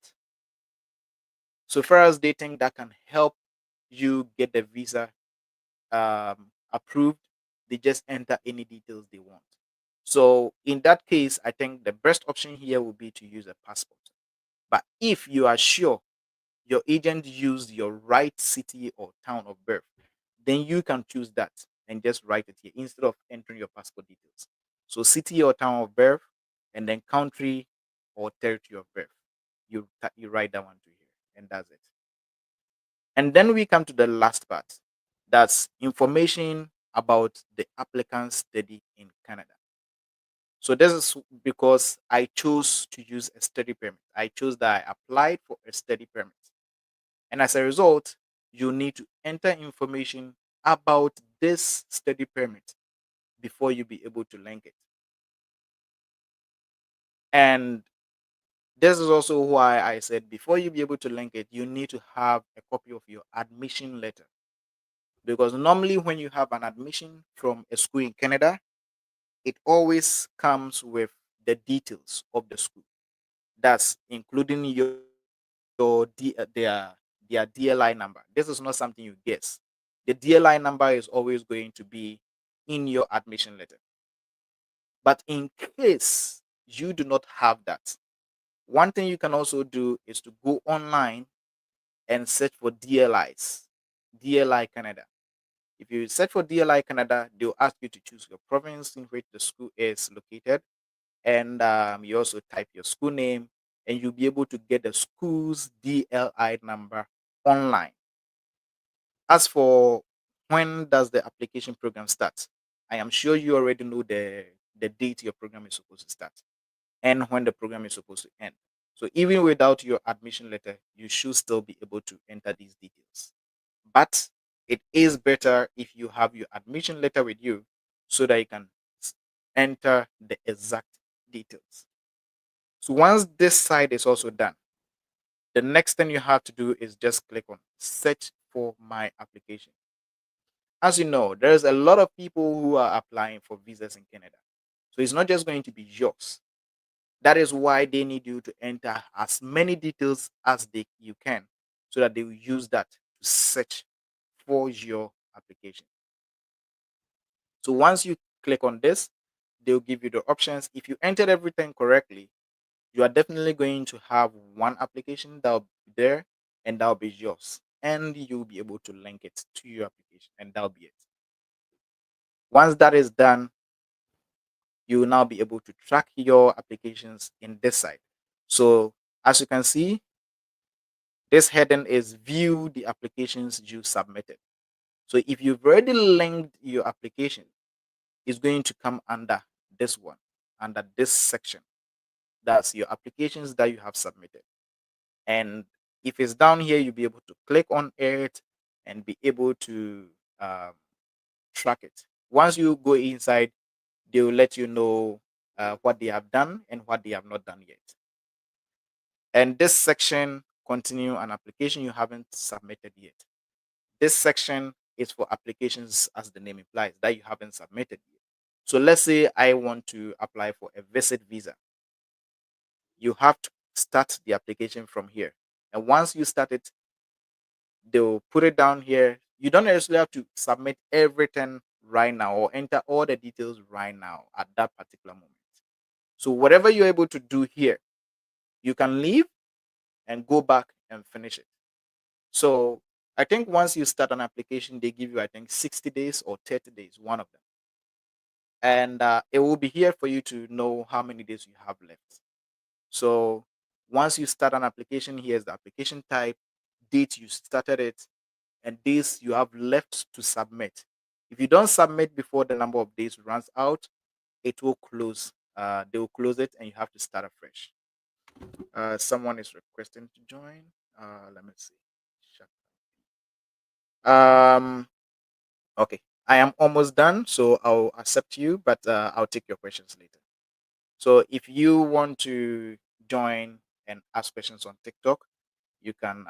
So far as they think that can help you get the visa approved, they just enter any details they want. So in that case, I think the best option here would be to use a passport. But if you are sure your agent used your right city or town of birth, then you can choose that and just write it here instead of entering your passport details. So city or town of birth, and then country or territory of birth. You write that one to here, and that's it. And then we come to the last part. That's information about the applicant's study in Canada. So this is because I chose to use a study permit. I chose that I applied for a study permit. And as a result, you need to enter information about this study permit before you be able to link it. And this is also why I said before you be able to link it, you need to have a copy of your admission letter. Because normally when you have an admission from a school in Canada, it always comes with the details of the school. That's including their DLI number. This is not something you guess. The DLI number is always going to be in your admission letter. But in case you do not have that, one thing you can also do is to go online and search for DLIs, DLI Canada. If you search for DLI Canada, they'll ask you to choose your province in which the school is located, and you also type your school name, and you'll be able to get the school's DLI number online. As for when does the application program start, I am sure you already know the date your program is supposed to start and when the program is supposed to end. So even without your admission letter, you should still be able to enter these details. But it is better if you have your admission letter with you so that you can enter the exact details. So once this side is also done, the next thing you have to do is just click on search for my application. As you know, there's a lot of people who are applying for visas in Canada. So it's not just going to be yours. That is why they need you to enter as many details as you can so that they will use that to search for your application. So once you click on this, they'll give you the options. If you entered everything correctly, you are definitely going to have one application that will be there and that will be yours. And you'll be able to link it to your application, and that'll be it. Once that is done, you will now be able to track your applications in this side. So as you can see, this heading is view the applications you submitted. So if you've already linked your application, it's going to come under this one, under this section. That's your applications that you have submitted. And if it's down here, you'll be able to click on it and be able to um, track it. Once you go inside, they will let you know what they have done and what they have not done yet. And this section, continue an application you haven't submitted yet. This section is for applications, as the name implies, that you haven't submitted yet. So let's say I want to apply for a visit visa. You have to start the application from here. And once you start it, they'll put it down here. You don't necessarily have to submit everything right now or enter all the details right now at that particular moment. So whatever you're able to do here, you can leave and go back and finish it. So I think once you start an application, they give you, I think, 60 days or 30 days, one of them. And it will be here for you to know how many days you have left. So once you start an application, here's the application type, date you started it, and days you have left to submit. If you don't submit before the number of days runs out, it will close. They will close it, and you have to start afresh. Someone is requesting to join. Let me see. Um. Okay, I am almost done, so I'll accept you, but I'll take your questions later. So if you want to join and ask questions on TikTok, you can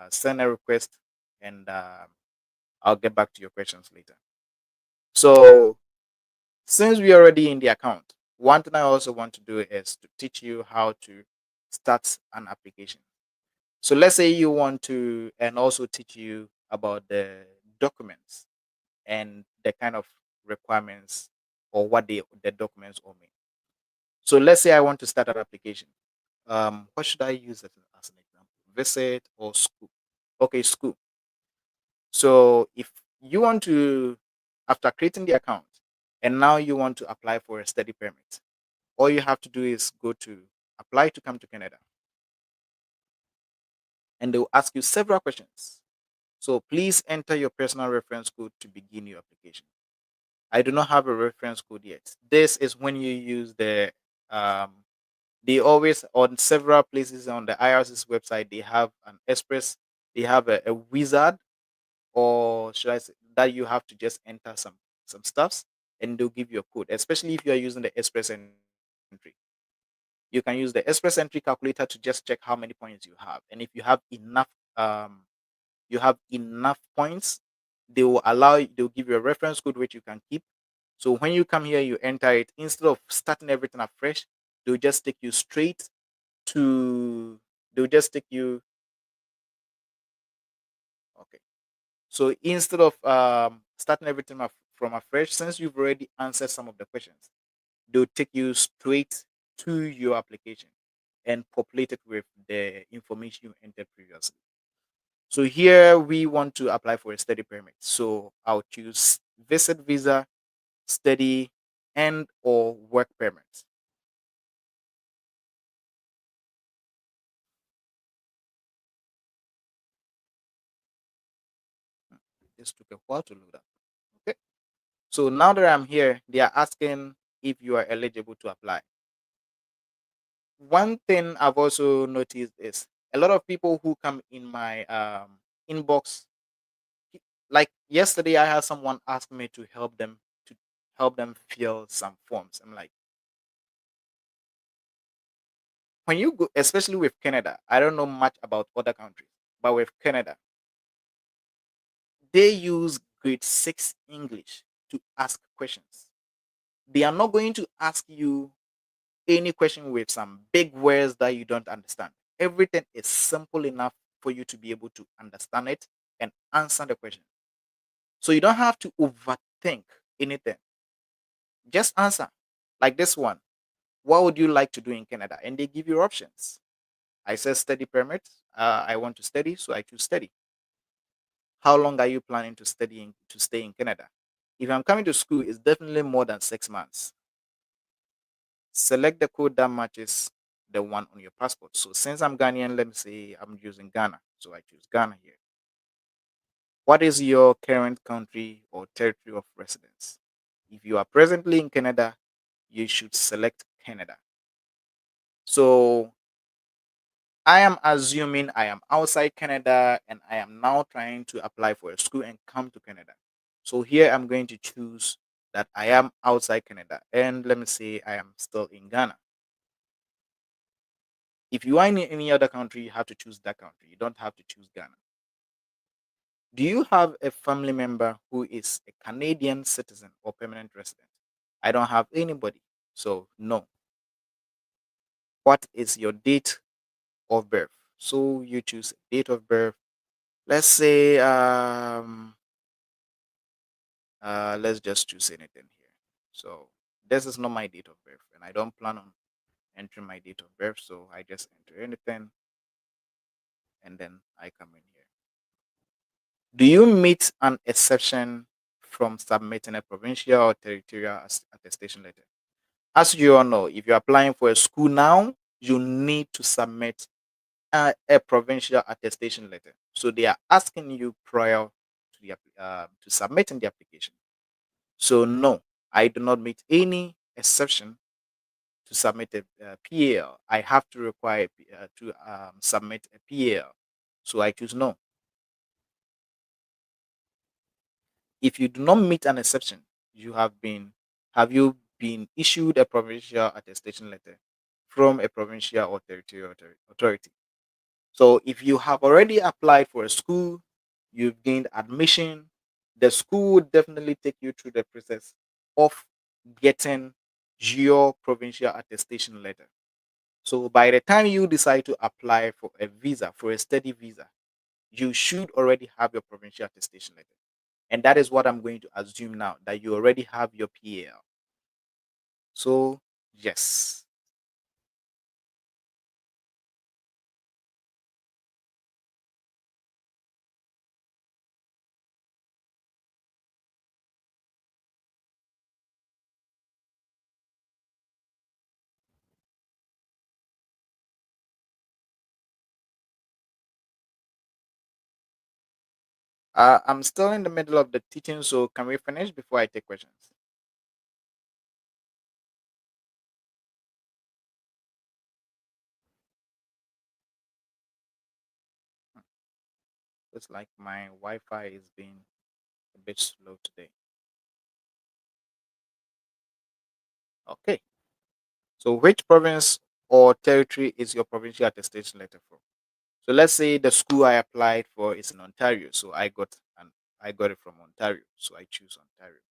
send a request, and I'll get back to your questions later. So since we're already in the account, one thing I also want to do is to teach you how to start an application. So let's say you want to, and also teach you about the documents and the kind of requirements or what the documents all mean. So let's say I want to start an application. What should I use as an example? Visit or school? Okay, school. So if you want to, after creating the account, and now you want to apply for a study permit, all you have to do is go to apply to come to Canada, and they'll ask you several questions. So please enter your personal reference code to begin your application. I do not have a reference code yet. This is when you use um, they always, on several places on the IRC's website, they have an express, they have a wizard, or should I say that you have to just enter some stuffs, and they'll give you a code, especially if you are using the express entry. You can use the express entry calculator to just check how many points you have, and if um you have enough points, they'll give you a reference code which you can keep. So when you come here, you enter it, instead of starting everything afresh, they'll just take you straight to they'll just take you okay. So instead of starting everything from afresh, since you've already answered some of the questions, they'll take you straight to your application and populate it with the information you entered previously. So here we want to apply for a study permit. So I'll choose visit visa, study, and or work permit. This took a while to load up. Okay. So now that I'm here, they are asking if you are eligible to apply. One thing I've also noticed is a lot of people who come in my inbox. Like yesterday, I had someone ask me to help them fill some forms. I'm like, when you go, especially with Canada, I don't know much about other countries, but with Canada, they use grade 6 English to ask questions. They are not going to ask you any question with some big words that you don't understand. Everything is simple enough for you to be able to understand it and answer the question. So you don't have to overthink anything. Just answer. Like this one. What would you like to do in Canada? And they give you options. I said study permit. I want to study, so I choose study. How long are you planning to stay in Canada? If I'm coming to school, it's definitely more than 6 months. Select the code that matches the one on your passport. So since I'm Ghanaian, let me say I'm using Ghana. So I choose Ghana here. What is your current country or territory of residence? If you are presently in Canada, you should select Canada. So I am assuming I am outside Canada and I am now trying to apply for a school and come to Canada. So here I'm going to choose that I am outside Canada, and let me say I am still in Ghana. If you are in any other country, you have to choose that country. You don't have to choose Ghana. Do you have a family member who is a Canadian citizen or permanent resident? I don't have anybody. So, no. What is your date of birth? So, you choose date of birth. Let's say, let's just choose anything here. So, this is not my date of birth, and I don't plan on entering my date of birth, so I just enter anything, and then I come in here. Do you meet an exception from submitting a provincial or territorial attestation letter? As you all know, if you're applying for a school now, you need to submit a provincial attestation letter. So they are asking you prior to to submitting the application. So no, I do not meet any exception to submit a, PAL. I have to require to submit a PAL. So I choose no. If you do not meet an exception, you have you been issued a provincial attestation letter from a provincial or territorial authority? So if you have already applied for a school, you've gained admission, the school would definitely take you through the process of getting your provincial attestation letter. So by the time you decide to apply for a visa, for a study visa, you should already have your provincial attestation letter. And that is what I'm going to assume now, that you already have your PAL. So, yes. I'm still in the middle of the teaching, so can we finish before I take questions? Looks like my Wi-Fi is being a bit slow today. Okay. So which province or territory is your provincial attestation letter from? So let's say the school I applied for is in Ontario. So I got it from Ontario. So I choose Ontario.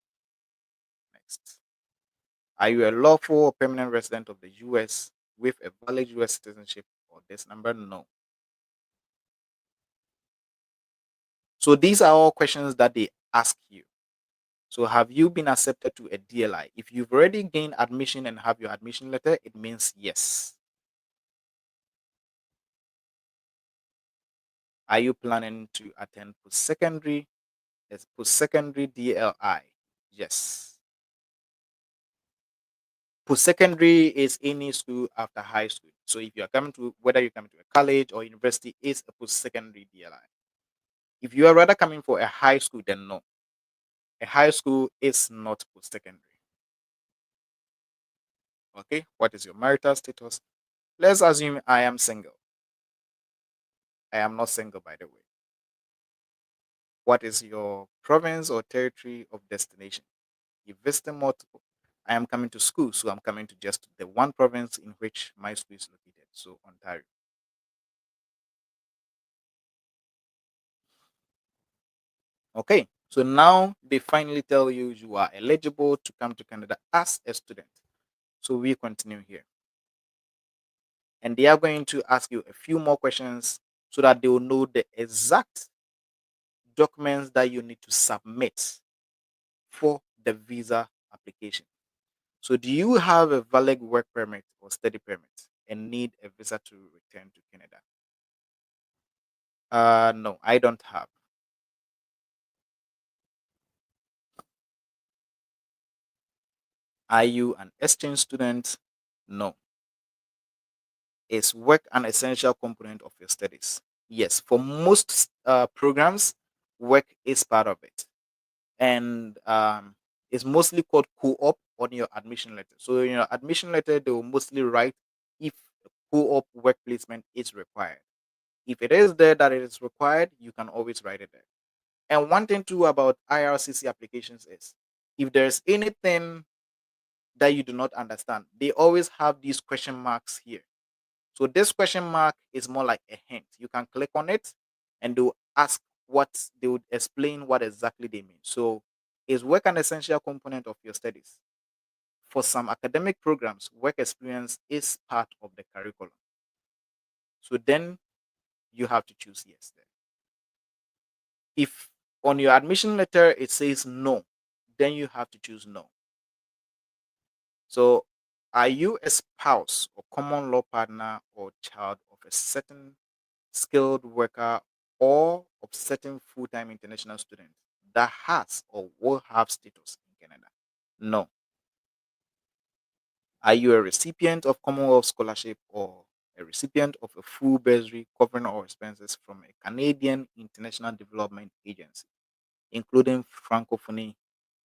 Next. Are you a lawful or permanent resident of the US with a valid US citizenship or this number? No. So these are all questions that they ask you. So have you been accepted to a DLI? If you've already gained admission and have your admission letter, it means yes. Are you planning to attend post-secondary? Yes, post-secondary DLI. Yes. Post-secondary is any school after high school. So if you're coming to, whether you're coming to a college or university, is a post-secondary DLI. If you are rather coming for a high school, then no. A high school is not post-secondary. Okay, what is your marital status? Let's assume I am single. I am not single, by the way. What is your province or territory of destination? If visiting multiple, I am coming to school, so I'm coming to just the one province in which my school is located, so Ontario. Okay, so now they finally tell you you are eligible to come to Canada as a student. So we continue here. And they are going to ask you a few more questions so that they will know the exact documents that you need to submit for the visa application. So, do you have a valid work permit or study permit and need a visa to return to Canada? No, I don't have. Are you an exchange student? No. Is work an essential component of your studies? Yes. For most programs, work is part of it. And it's mostly called co-op on your admission letter. So in your admission letter, they will mostly write if co-op work placement is required. If it is there that it is required, you can always write it there. And one thing too about IRCC applications is if there's anything that you do not understand, they always have these question marks here. So this question mark is more like a hint. You can click on it and they'll ask what they would explain what exactly they mean. So is work an essential component of your studies? For some academic programs, work experience is part of the curriculum. So then you have to choose yes there. If on your admission letter it says no, then you have to choose no. So, are you a spouse or common law partner or child of a certain skilled worker or of certain full-time international student that has or will have status in Canada? No. Are you a recipient of Commonwealth scholarship or a recipient of a full bursary covering all expenses from a Canadian International Development Agency, including Francophonie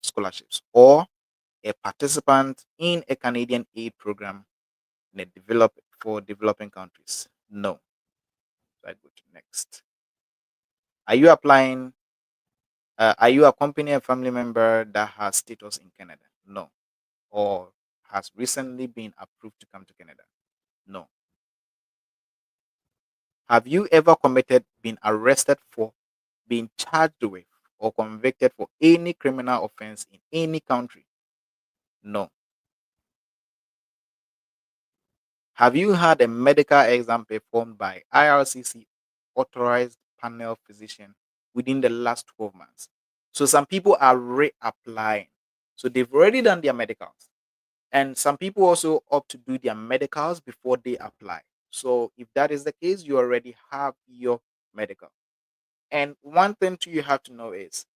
scholarships, or a participant in a Canadian aid program in a for developing countries? No. So I go to next. Are you applying? Are you accompanying a family member that has status in Canada? No. Or has recently been approved to come to Canada? No. Have you ever been arrested for, been charged with, or convicted for any criminal offense in any country? No. Have you had a medical exam performed by IRCC authorized panel physician within the last 12 months? So some people are reapplying. So they've already done their medicals. And some people also opt to do their medicals before they apply. So if that is the case, you already have your medical. And one thing too you have to know is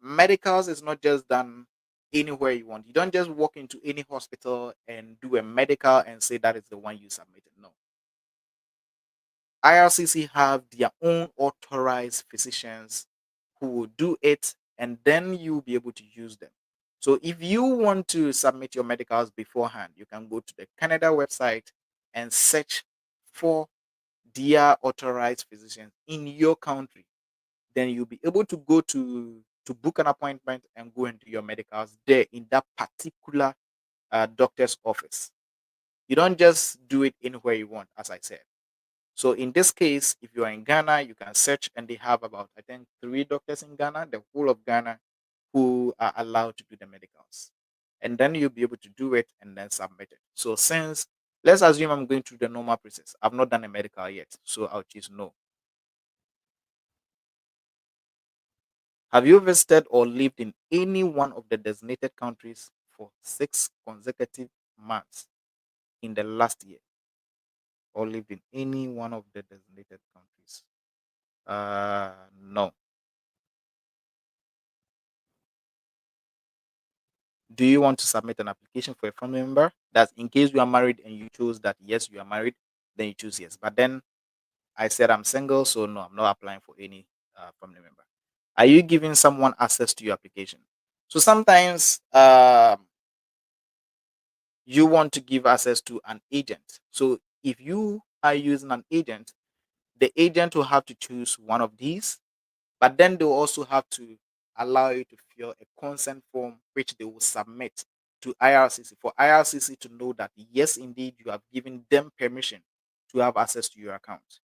medicals is not just done anywhere you want. You don't just walk into any hospital and do a medical and say that is the one you submitted. No. IRCC have their own authorized physicians who will do it, and then you'll be able to use them. So if you want to submit your medicals beforehand, you can go to the Canada website and search for their authorized physicians in your country. Then you'll be able to go to book an appointment and go and do your medicals there in that particular doctor's office. You don't just do it anywhere you want, as I said. So in this case, if you are in Ghana, you can search, and they have about, I think, 3 doctors in Ghana, the whole of Ghana, who are allowed to do the medicals. And then you'll be able to do it and then submit it. So since, let's assume I'm going through the normal process, I've not done a medical yet, so I'll choose no. Have you visited or lived in any one of the designated countries for 6 consecutive months in the last year? Or lived in any one of the designated countries? No. Do you want to submit an application for a family member? That's in case you are married and you choose that yes, you are married, then you choose yes. But then I said I'm single, so no, I'm not applying for any family member. Are you giving someone access to your application? So sometimes you want to give access to an agent. So if you are using an agent, the agent will have to choose one of these, but then they'll also have to allow you to fill a consent form which they will submit to IRCC for IRCC to know that yes, indeed, you have given them permission to have access to your account.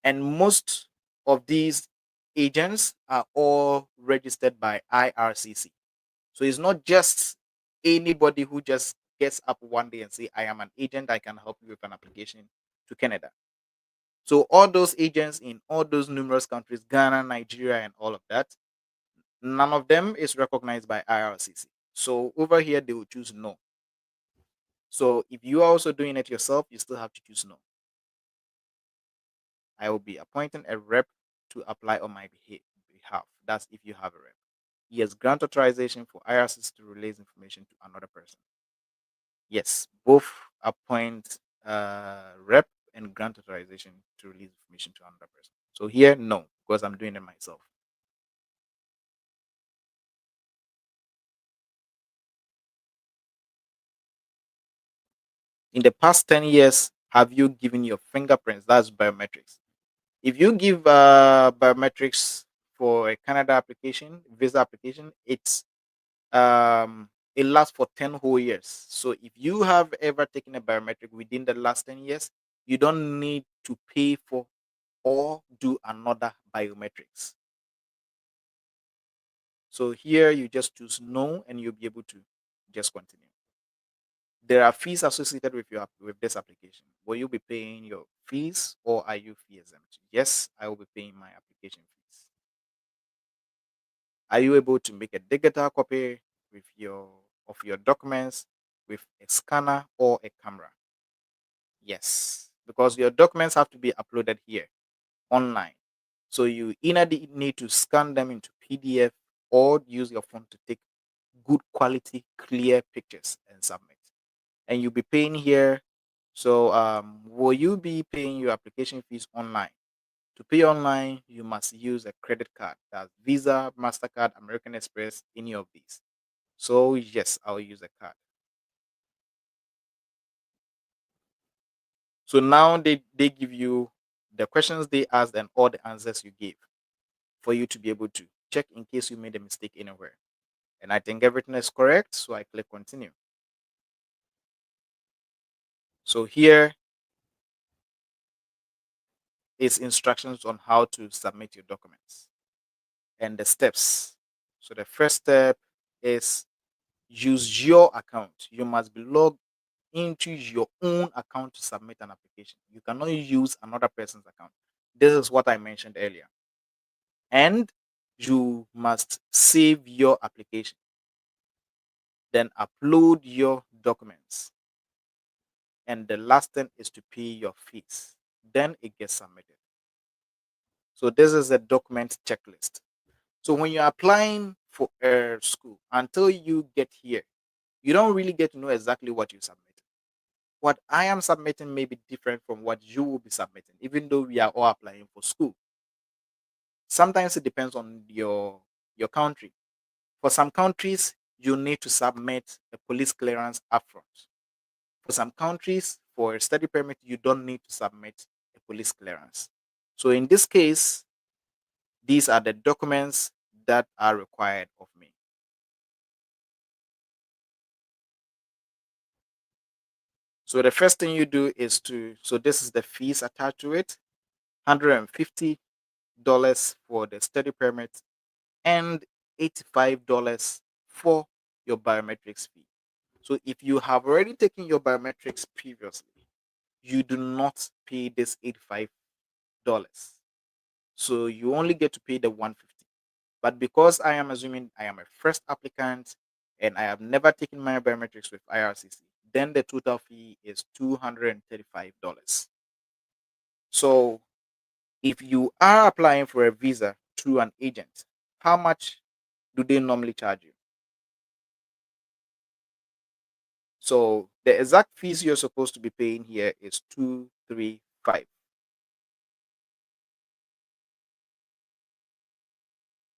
And most of these agents are all registered by IRCC. So it's not just anybody who just gets up one day and say, I am an agent, I can help you with an application to Canada. So all those agents in all those numerous countries, Ghana, Nigeria, and all of that, none of them is recognized by IRCC. So over here, they will choose no. So if you are also doing it yourself, you still have to choose no. I will be appointing a rep to apply on my behalf. That's if you have a rep. Yes, grant authorization for IRCC to release information to another person. Yes, both appoint rep and grant authorization to release information to another person. So here, no, because I'm doing it myself. In the past 10 years, have you given your fingerprints? That's biometrics. If you give biometrics for a Canada application, visa application, it lasts for 10 whole years. So if you have ever taken a biometric within the last 10 years, you don't need to pay for or do another biometrics. So here you just choose no and you'll be able to just continue. There are fees associated with this application. Will you be paying your fees or are you fee exempt? Yes, I will be paying my application fees. Are you able to make a digital copy with your documents with a scanner or a camera. Yes, because your documents have to be uploaded here online. So you either need to scan them into PDF or use your phone to take good quality, clear pictures and submit. And you'll be paying here. So will you be paying your application fees online? To pay online, you must use a credit card. That's Visa, MasterCard, American Express, any of these. So yes, I'll use a card. So now they give you the questions they asked and all the answers you gave for you to be able to check in case you made a mistake anywhere. And I think everything is correct, so I click continue. So here is instructions on how to submit your documents and the steps. So the first step is use your account. You must be logged into your own account to submit an application. You cannot use another person's account. This is what I mentioned earlier. And you must save your application. Then upload your documents. And the last thing is to pay your fees. Then it gets submitted. So this is a document checklist. So when you're applying for a school, until you get here, you don't really get to know exactly what you submit. What I am submitting may be different from what you will be submitting, even though we are all applying for school. Sometimes it depends on your country. For some countries, you need to submit a police clearance upfront. For some countries, for a study permit, you don't need to submit a police clearance. So in this case, these are the documents that are required of me. So the first thing you do is so this is the fees attached to it, $150 for the study permit and $85 for your biometrics fee. So if you have already taken your biometrics previously, you do not pay this $85. So you only get to pay the 150. But because I am assuming I am a first applicant and I have never taken my biometrics with IRCC, then the total fee is $235. So if you are applying for a visa through an agent, how much do they normally charge you? So the exact fees you're supposed to be paying here is 235.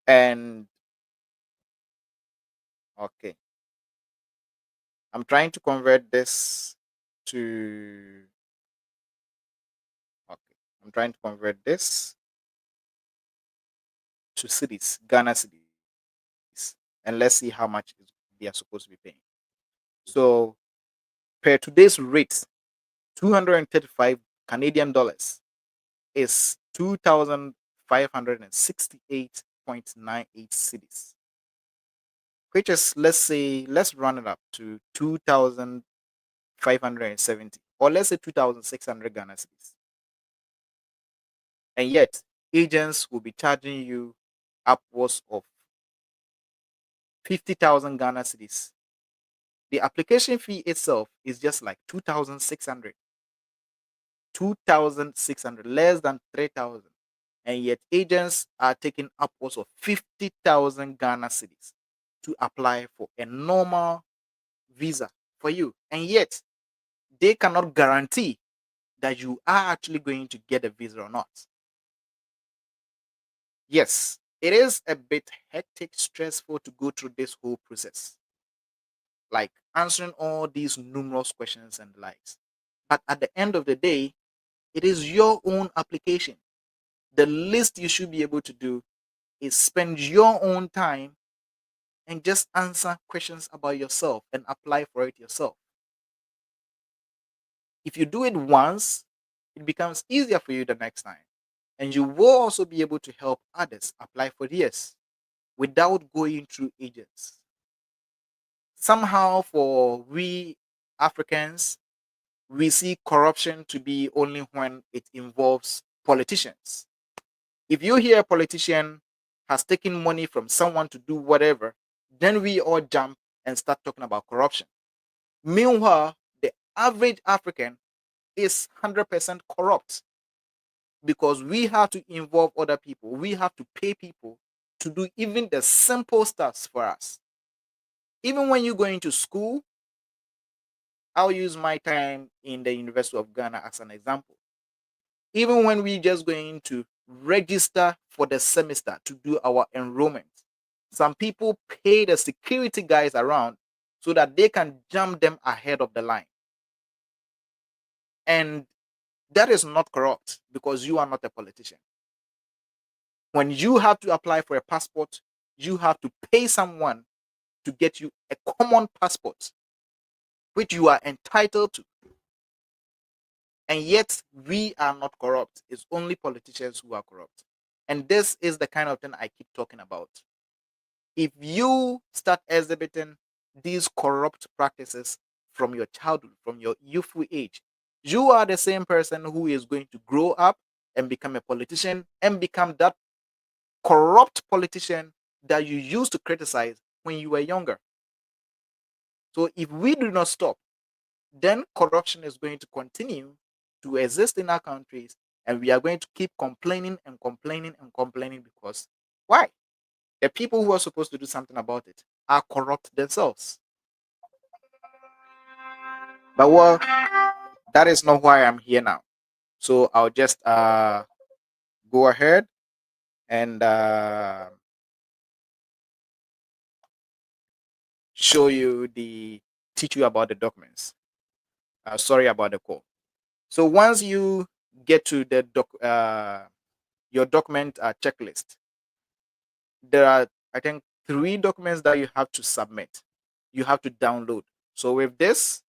And okay, I'm trying to convert this to okay. I'm trying to convert this to cities, Ghana cities, and let's see how much they are supposed to be paying. So per today's rate, 235 Canadian dollars is 2,568.98 cities, which is, let's say, let's run it up to 2,570, or let's say 2,600 Ghana cedis. And yet, agents will be charging you upwards of 50,000 Ghana cedis. The application fee itself is just like 2,600, 2,600, less than 3,000. And yet, agents are taking upwards of 50,000 Ghana cedis to apply for a normal visa for you. And yet, they cannot guarantee that you are actually going to get a visa or not. Yes, it is a bit hectic, stressful to go through this whole process, like answering all these numerous questions and the likes. But at the end of the day, it is your own application. The least you should be able to do is spend your own time and just answer questions about yourself and apply for it yourself. If you do it once, it becomes easier for you the next time. And you will also be able to help others apply for theirs without going through agents. Somehow, for we Africans, we see corruption to be only when it involves politicians. If you hear a politician has taken money from someone to do whatever, then we all jump and start talking about corruption. Meanwhile, the average African is 100% corrupt because we have to involve other people. We have to pay people to do even the simple stuff for us. Even when you go into school, I'll use my time in the University of Ghana as an example. Even when we just going to register for the semester to do our enrollment, some people pay the security guys around so that they can jump them ahead of the line. And that is not corrupt because you are not a politician. When you have to apply for a passport, you have to pay someone to get you a common passport, which you are entitled to. And yet, we are not corrupt. It's only politicians who are corrupt. And this is the kind of thing I keep talking about. If you start exhibiting these corrupt practices from your childhood, from your youthful age, you are the same person who is going to grow up and become a politician and become that corrupt politician that you used to criticize when you were younger. So if we do not stop, then corruption is going to continue to exist in our countries, and we are going to keep complaining and complaining and complaining because why? The people who are supposed to do something about it are corrupt themselves. But well, that is not why I'm here now. So I'll just go ahead and show you the teach you about the documents. Sorry about the call. So once you get to the your document checklist, there are, I think, 3 documents that you have to submit. You have to download. So with this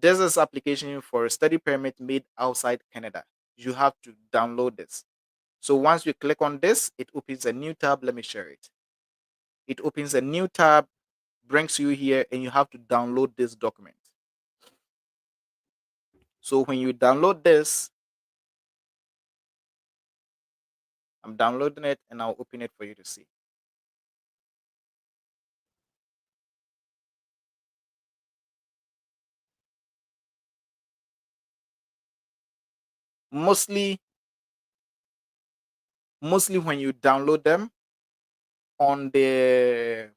is application for a study permit made outside Canada. You have to download this. So once you click on this, it opens a new tab. Let me share it. It opens a new tab, brings you here, and you have to download this document. So when you download this, I'm downloading it and I'll open it for you to see. Mostly when you download them on the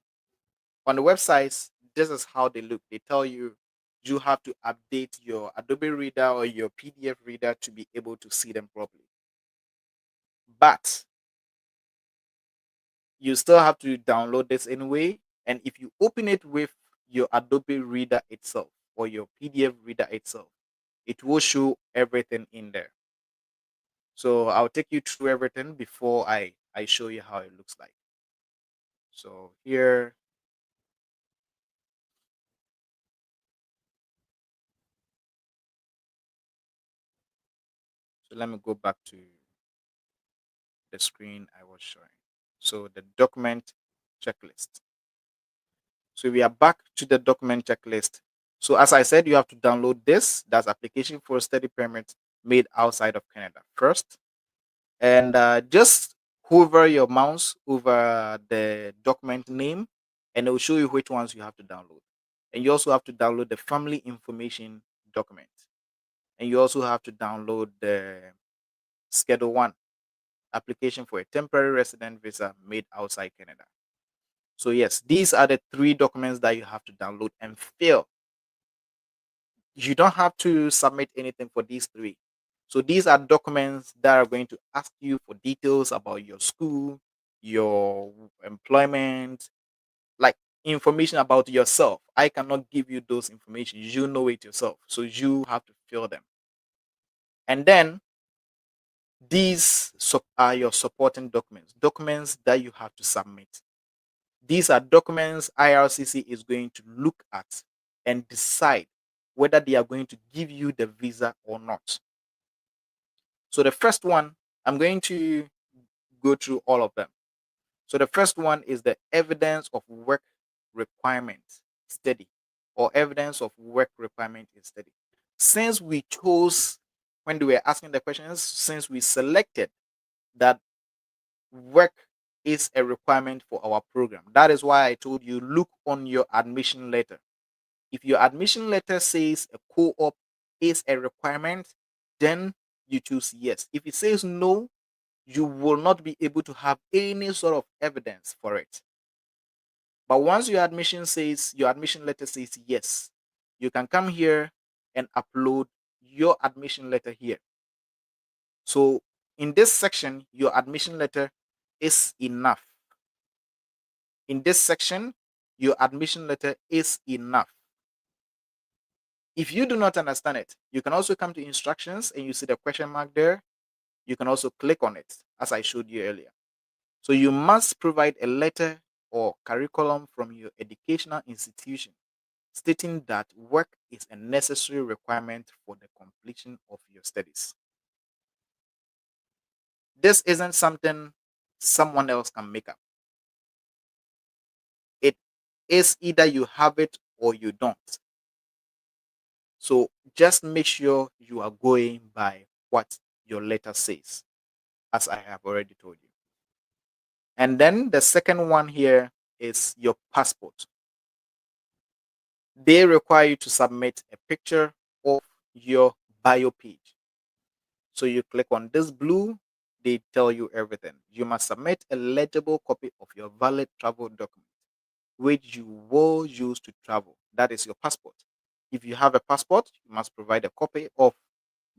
websites, this is how they look. They tell you you have to update your Adobe Reader or your PDF reader to be able to see them properly. But you still have to download this anyway. And if you open it with your Adobe Reader itself or your PDF reader itself, it will show everything in there. So I'll take you through everything before I show you how it looks like. So here, so let me go back to the screen I was showing. So the document checklist. So we are back to the document checklist. So as I said, you have to download this. That's application for a study permit made outside of Canada first. And just hover your mouse over the document name and it will show you which ones you have to download. And you also have to download the family information document. And you also have to download the Schedule 1 application for a temporary resident visa made outside Canada. So yes, these are the 3 documents that you have to download and fill. You don't have to submit anything for these 3. So these are documents that are going to ask you for details about your school, your employment, like information about yourself. I cannot give you those information. You know it yourself. So you have to fill them. And then these are your supporting documents that you have to submit. These are documents IRCC is going to look at and decide whether they are going to give you the visa or not. So the first one, I'm going to go through all of them. So the first one is the evidence of work requirement study or evidence of work requirement in study. Since we chose, when we were asking the questions, since we selected that work is a requirement for our program. That is why I told you, look on your admission letter. If your admission letter says a co-op is a requirement, then you choose yes. If it says no, you will not be able to have any sort of evidence for it. But once your admission letter says yes, you can come here and upload your admission letter here. So in this section, your admission letter is enough. In this section, your admission letter is enough. If you do not understand it, you can also come to instructions and you see the question mark there. You can also click on it as I showed you earlier. So you must provide a letter or curriculum from your educational institution stating that work is a necessary requirement for the completion of your studies. This isn't something someone else can make up. It is either you have it or you don't. So just make sure you are going by what your letter says, as I have already told you. And then the second one here is your passport. They require you to submit a picture of your bio page. So you click on this blue, they tell you everything. You must submit a legible copy of your valid travel document, which you will use to travel. That is your passport. If you have a passport, you must provide a copy of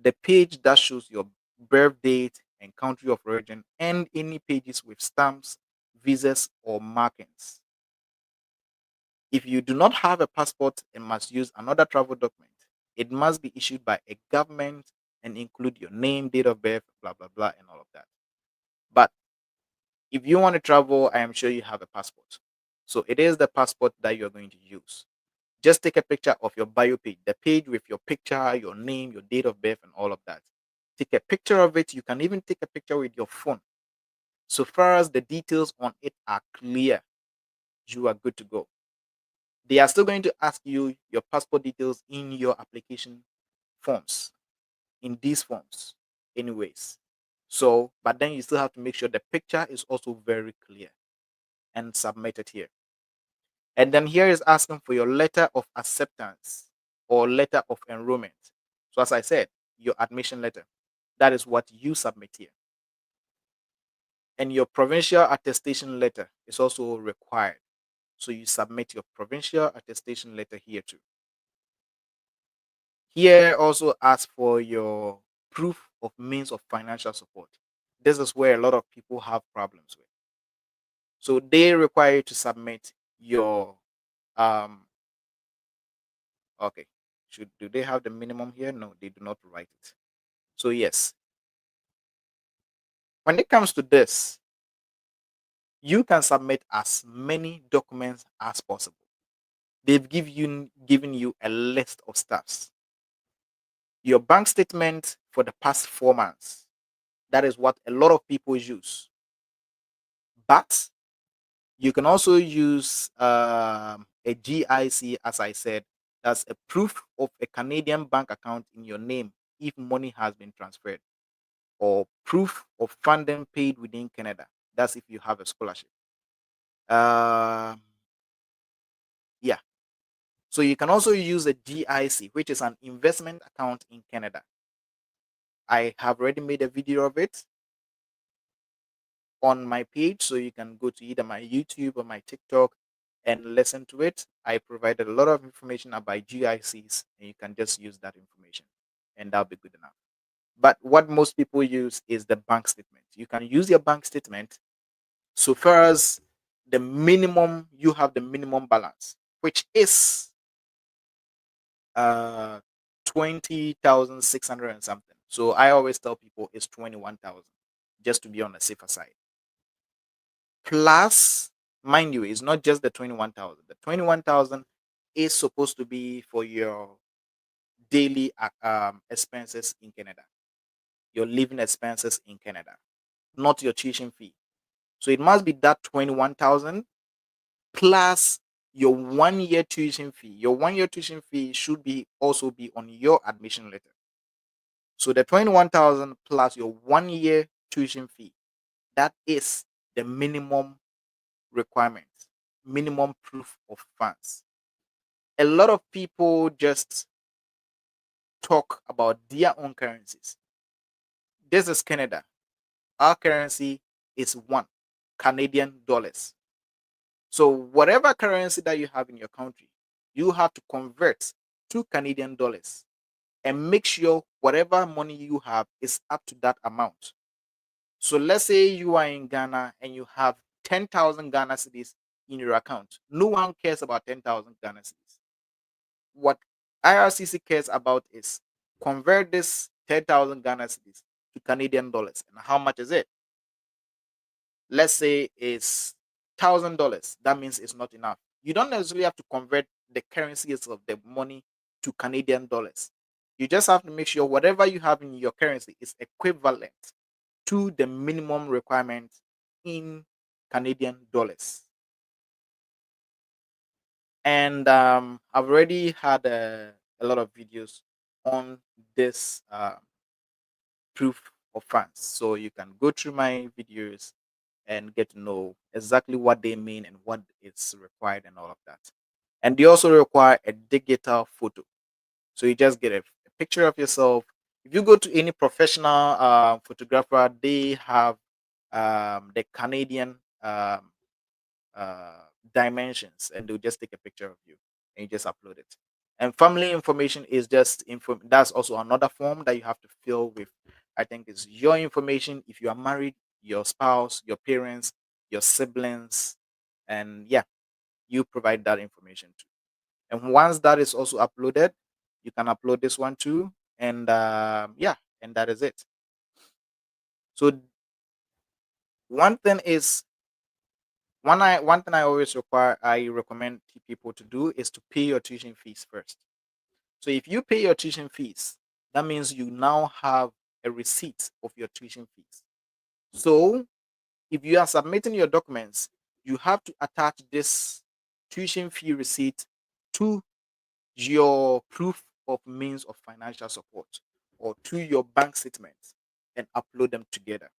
the page that shows your birth date and country of origin, and any pages with stamps, visas, or markings. If you do not have a passport and must use another travel document, it must be issued by a government and include your name, date of birth, blah, blah, blah, and all of that. But if you want to travel, I am sure you have a passport. So it is the passport that you're going to use. Just take a picture of your bio page, the page with your picture, your name, your date of birth, and all of that. Take a picture of it. You can even take a picture with your phone. So far as the details on it are clear, you are good to go. They are still going to ask you your passport details in your application forms, in these forms, anyways. So, but then you still have to make sure the picture is also very clear and submit it here. And then here is asking for your letter of acceptance or letter of enrollment. So, as I said, your admission letter, that is what you submit here. And your provincial attestation letter is also required. So, you submit your provincial attestation letter here too. Here also ask for your proof of means of financial support. This is where a lot of people have problems with. So they require you to submit your okay. Do they have the minimum here? No, they do not write it. So yes. When it comes to this, you can submit as many documents as possible. They've given you a list of stuffs. Your bank statement for the past 4 months. That is what a lot of people use. But you can also use a GIC, as I said, that's a proof of a Canadian bank account in your name if money has been transferred, or proof of funding paid within Canada. That's if you have a scholarship. Uh, yeah. So you can also use a GIC, which is an investment account in Canada. I have already made a video of it on my page, so you can go to either my YouTube or my TikTok and listen to it. I provided a lot of information about GICs, and you can just use that information, and that'll be good enough. But what most people use is the bank statement. You can use your bank statement so far as the minimum, you have the minimum balance, which is 20,600 and something. So I always tell people it's 21,000, just to be on the safer side. Plus, mind you, it's not just the 21,000. The 21,000 is supposed to be for your daily expenses in Canada, your living expenses in Canada, not your tuition fee. So it must be that 21,000 plus your 1 year tuition fee. Your 1 year tuition fee should be also be on your admission letter. So the 21,000 plus your 1 year tuition fee, that is the minimum requirements, minimum proof of funds. A lot of people just talk about their own currencies. This is Canada. Our currency is one Canadian dollars. So whatever currency that you have in your country, you have to convert to Canadian dollars and make sure whatever money you have is up to that amount. So let's say you are in Ghana and you have 10,000 Ghana cedis in your account. No one cares about 10,000 Ghana cedis. What IRCC cares about is convert this 10,000 Ghana cedis to Canadian dollars. And how much is it? Let's say it's $1,000. That means it's not enough. You don't necessarily have to convert the currencies of the money to Canadian dollars. You just have to make sure whatever you have in your currency is equivalent to the minimum requirement in Canadian dollars. And I've already had a lot of videos on this proof of funds. So you can go through my videos and get to know exactly what they mean and what is required and all of that. And they also require a digital photo. So you just get a picture of yourself. If you go to any professional photographer, they have the Canadian dimensions, and they'll just take a picture of you and you just upload it. And family information is just info. That's also another form that you have to fill with. I think it's your information. If you are married, your spouse, your parents, your siblings, and yeah, you provide that information too. And once that is also uploaded, you can upload this one too. And yeah, and that is it. So one thing is one thing I recommend people to do is to pay your tuition fees first. So if you pay your tuition fees, that means you now have a receipt of your tuition fees. So if you are submitting your documents, you have to attach this tuition fee receipt to your proof of means of financial support or to your bank statements and upload them together,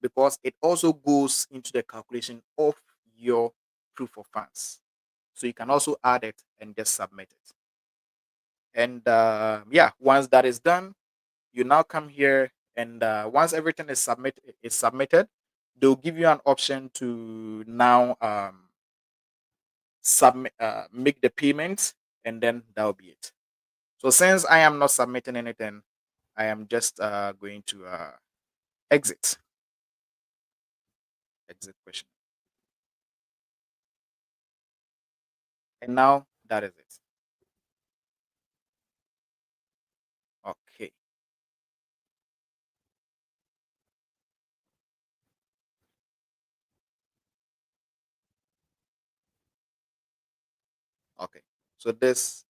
because it also goes into the calculation of your proof of funds. So you can also add it and just submit it. And yeah, once that is done, you now come here, and once everything is submitted, they'll give you an option to now submit make the payment, and then that'll be it. So since I am not submitting anything, I am just going to exit question. And now that is it. Okay. Okay. So this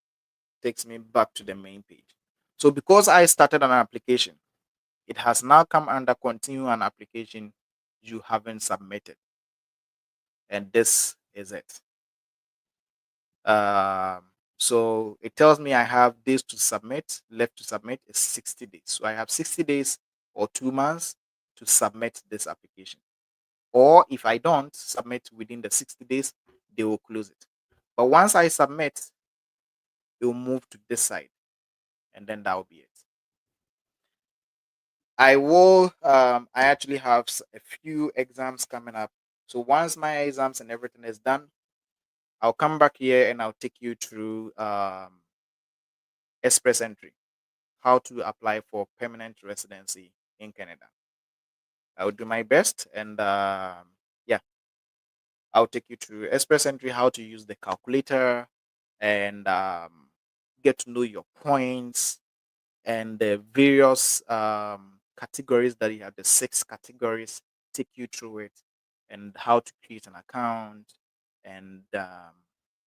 takes me back to the main page. So because I started an application, it has now come under continue an application you haven't submitted. And this is it. Um, so it tells me I have days to submit, left to submit is 60 days. So I have 60 days or 2 months to submit this application. Or if I don't submit within the 60 days, they will close it. But once I submit, it will move to this side, and then that will be it. I actually have a few exams coming up. So once my exams and everything is done, I'll come back here and I'll take you through express entry, how to apply for permanent residency in Canada. I will do my best, and yeah, I'll take you through express entry, how to use the calculator, and get to know your points and the various categories that you have, the 6 categories, take you through it, and how to create an account. And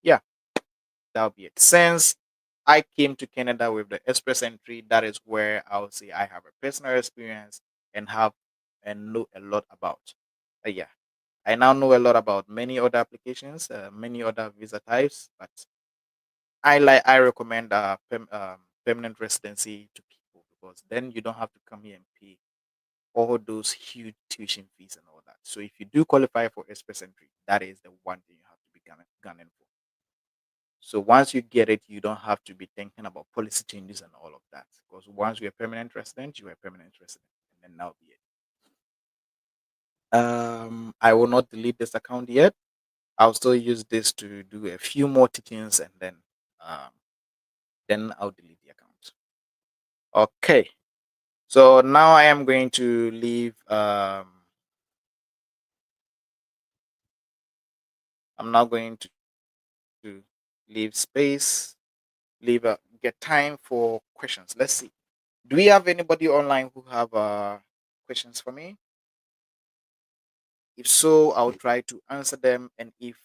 yeah, that'll be it. Since I came to Canada with the express entry, that is where I would say I have a personal experience and have and know a lot about. Yeah, I now know a lot about many other applications, many other visa types, but I recommend permanent residency to people, because then you don't have to come here and pay all those huge tuition fees and all that. So if you do qualify for express entry, that is the one thing you have to be gunning for. So once you get it, you don't have to be thinking about policy changes and all of that. Because once you're a permanent resident, you're a permanent resident. And then that'll be it. I will not delete this account yet. I'll still use this to do a few more teachings, and then I'll delete the account. Okay. So now I am going to leave I'm now going to leave space, leave get time for questions. Let's see. Do we have anybody online who have questions for me? If so, I'll try to answer them. And if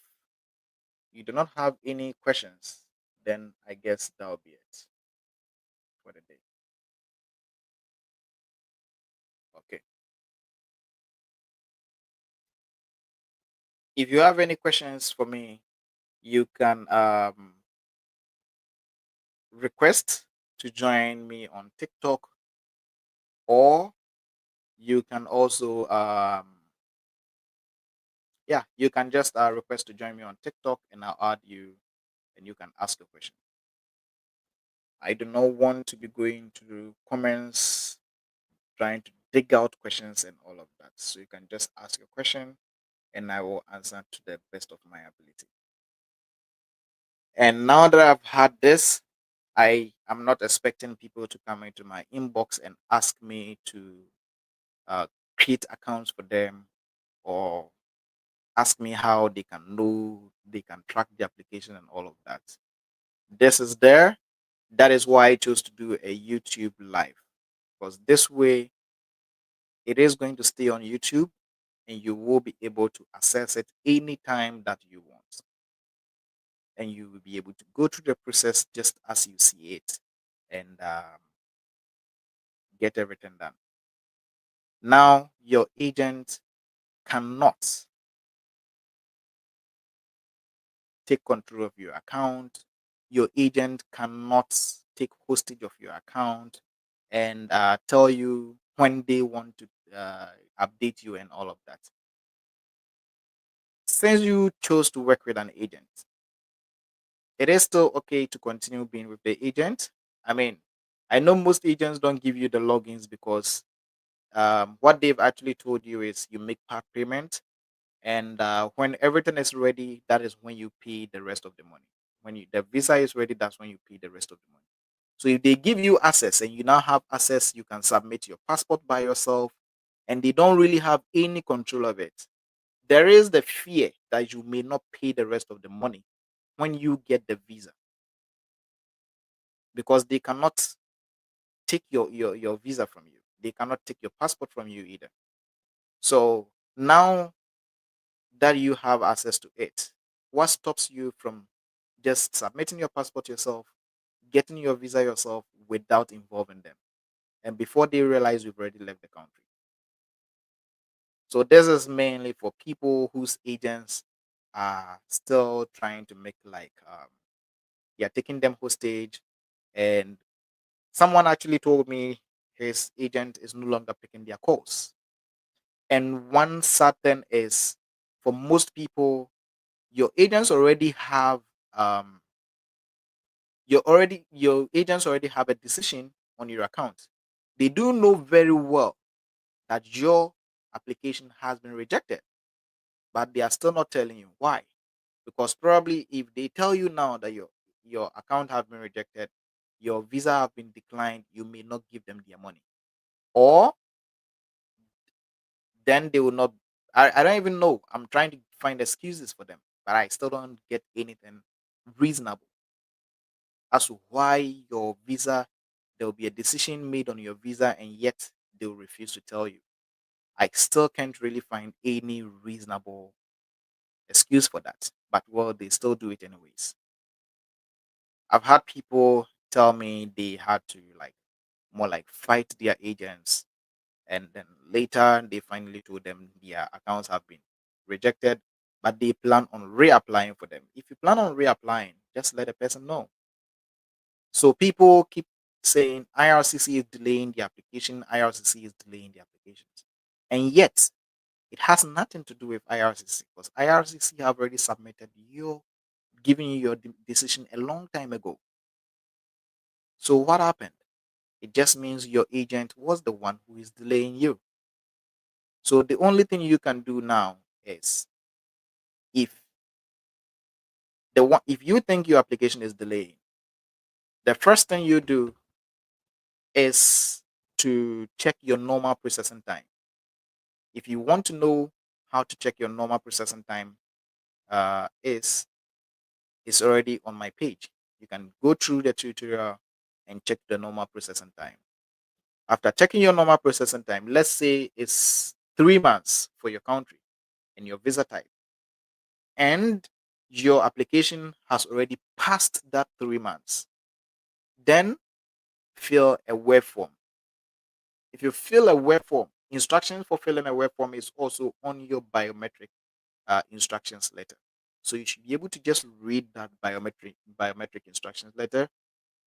you do not have any questions, then I guess that'll be it for the day. Okay. If you have any questions for me, you can request to join me on TikTok, or you can also yeah, you can just request to join me on TikTok, and I'll add you, and you can ask a question. I do not want to be going to comments trying to dig out questions and all of that. So you can just ask a question, and I will answer to the best of my ability. And now that I've had this, I am not expecting people to come into my inbox and ask me to uh, create accounts for them, or ask me how they can know, they can track the application and all of that. This is there. That is why I chose to do a YouTube live, because this way it is going to stay on YouTube, and you will be able to access it anytime that you want. And you will be able to go through the process just as you see it, and get everything done. Now, your agent cannot take control of your account. Your agent cannot take hostage of your account and tell you when they want to update you and all of that. Since you chose to work with an agent, it is still okay to continue being with the agent. I mean, I know most agents don't give you the logins because what they've actually told you is you make part payment, and when everything is ready, that is when you pay the rest of the money. When the visa is ready, that's when you pay the rest of the money. So if they give you access and you now have access, you can submit your passport by yourself, and they don't really have any control of it. There is the fear that you may not pay the rest of the money when you get the visa, because they cannot take your visa from you. They cannot take your passport from you either. So now that you have access to it, what stops you from just submitting your passport yourself, getting your visa yourself without involving them? And before they realize you've already left the country. So this is mainly for people whose agents are still trying to make like you're taking them hostage. And someone actually told me his agent is no longer picking their calls. And one sad thing is, for most people, your agents already have um your agents already have a decision on your account. They do know very well that your application has been rejected, but they are still not telling you why. Because probably if they tell you now that your account have been rejected, your visa have been declined, you may not give them their money. Or then they will not. I don't even know. I'm trying to find excuses for them, but I still don't get anything reasonable as to why your visa, there will be a decision made on your visa, and yet they will refuse to tell you. I still can't really find any reasonable excuse for that. But well, they still do it anyways. I've had people tell me they had to like more like fight their agents, and then later they finally told them their accounts have been rejected, but they plan on reapplying for them. If you plan on reapplying, just let the person know. So people keep saying IRCC is delaying the application, IRCC is delaying the applications. And yet, it has nothing to do with IRCC because IRCC have already submitted giving you your decision a long time ago. So what happened? It just means your agent was the one who is delaying you. So the only thing you can do now is if if you think your application is delaying, the first thing you do is to check your normal processing time. If you want to know how to check your normal processing time, is already on my page. You can go through the tutorial and check the normal processing time. After checking your normal processing time, let's say it's 3 months for your country and your visa type, and your application has already passed that 3 months, then fill a web form. If you fill a web form, instructions for filling a web form is also on your biometric instructions letter. So you should be able to just read that biometric instructions letter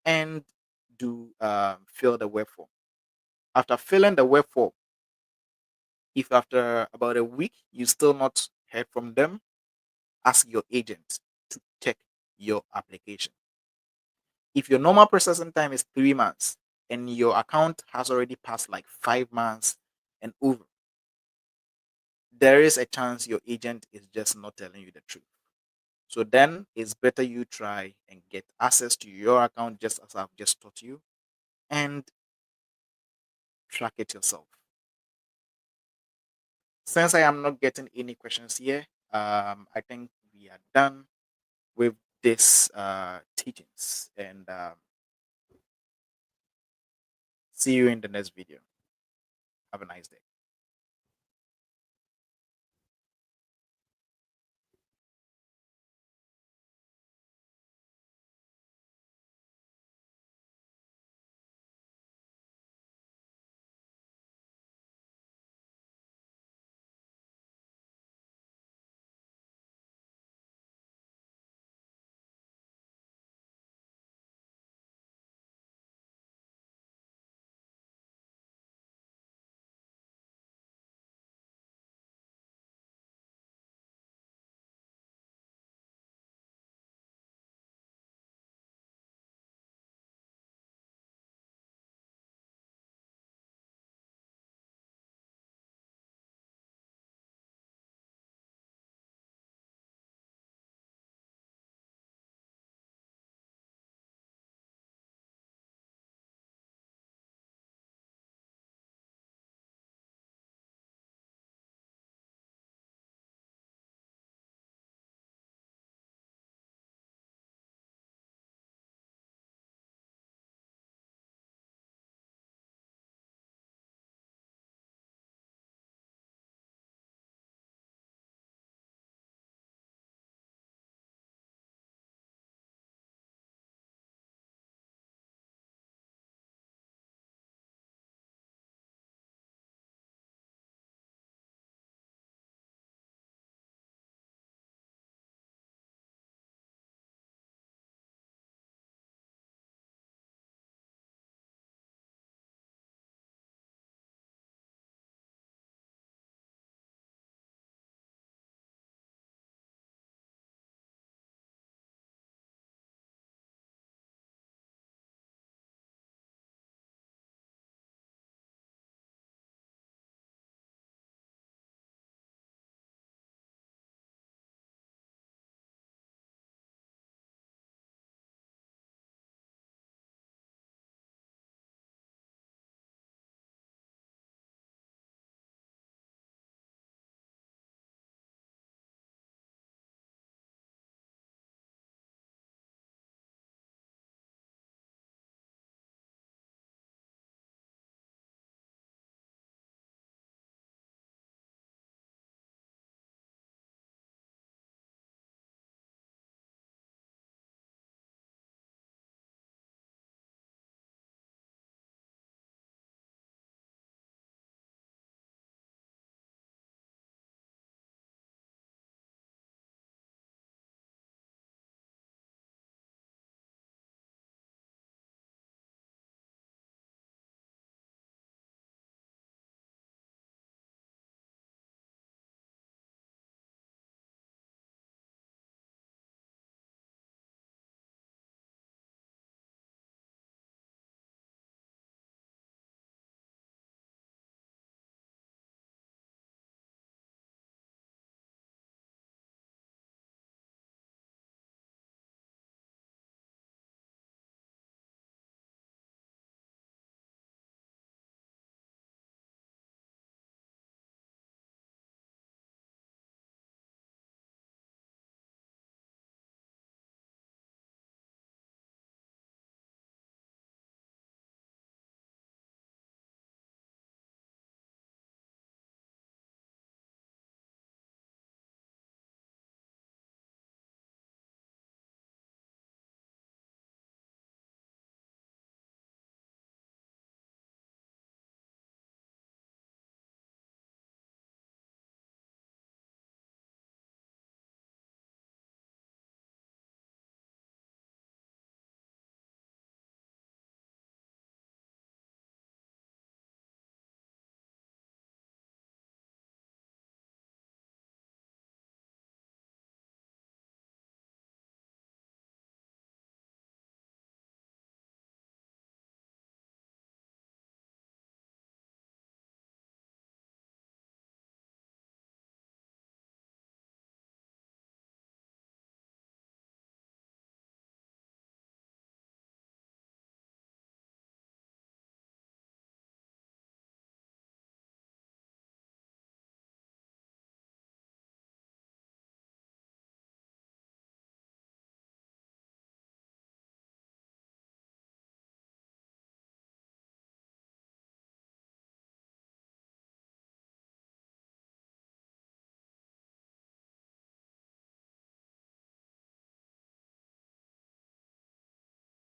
and do fill the web form. After filling the web form, if after about a week you still not heard from them, ask your agent to check your application. If your normal processing time is 3 months and your account has already passed like 5 months and over, there is a chance your agent is just not telling you the truth. So then it's better you try and get access to your account just as I've just taught you and track it yourself. Since I am not getting any questions here, I think we are done with this teachings, and see you in the next video. Have a nice day.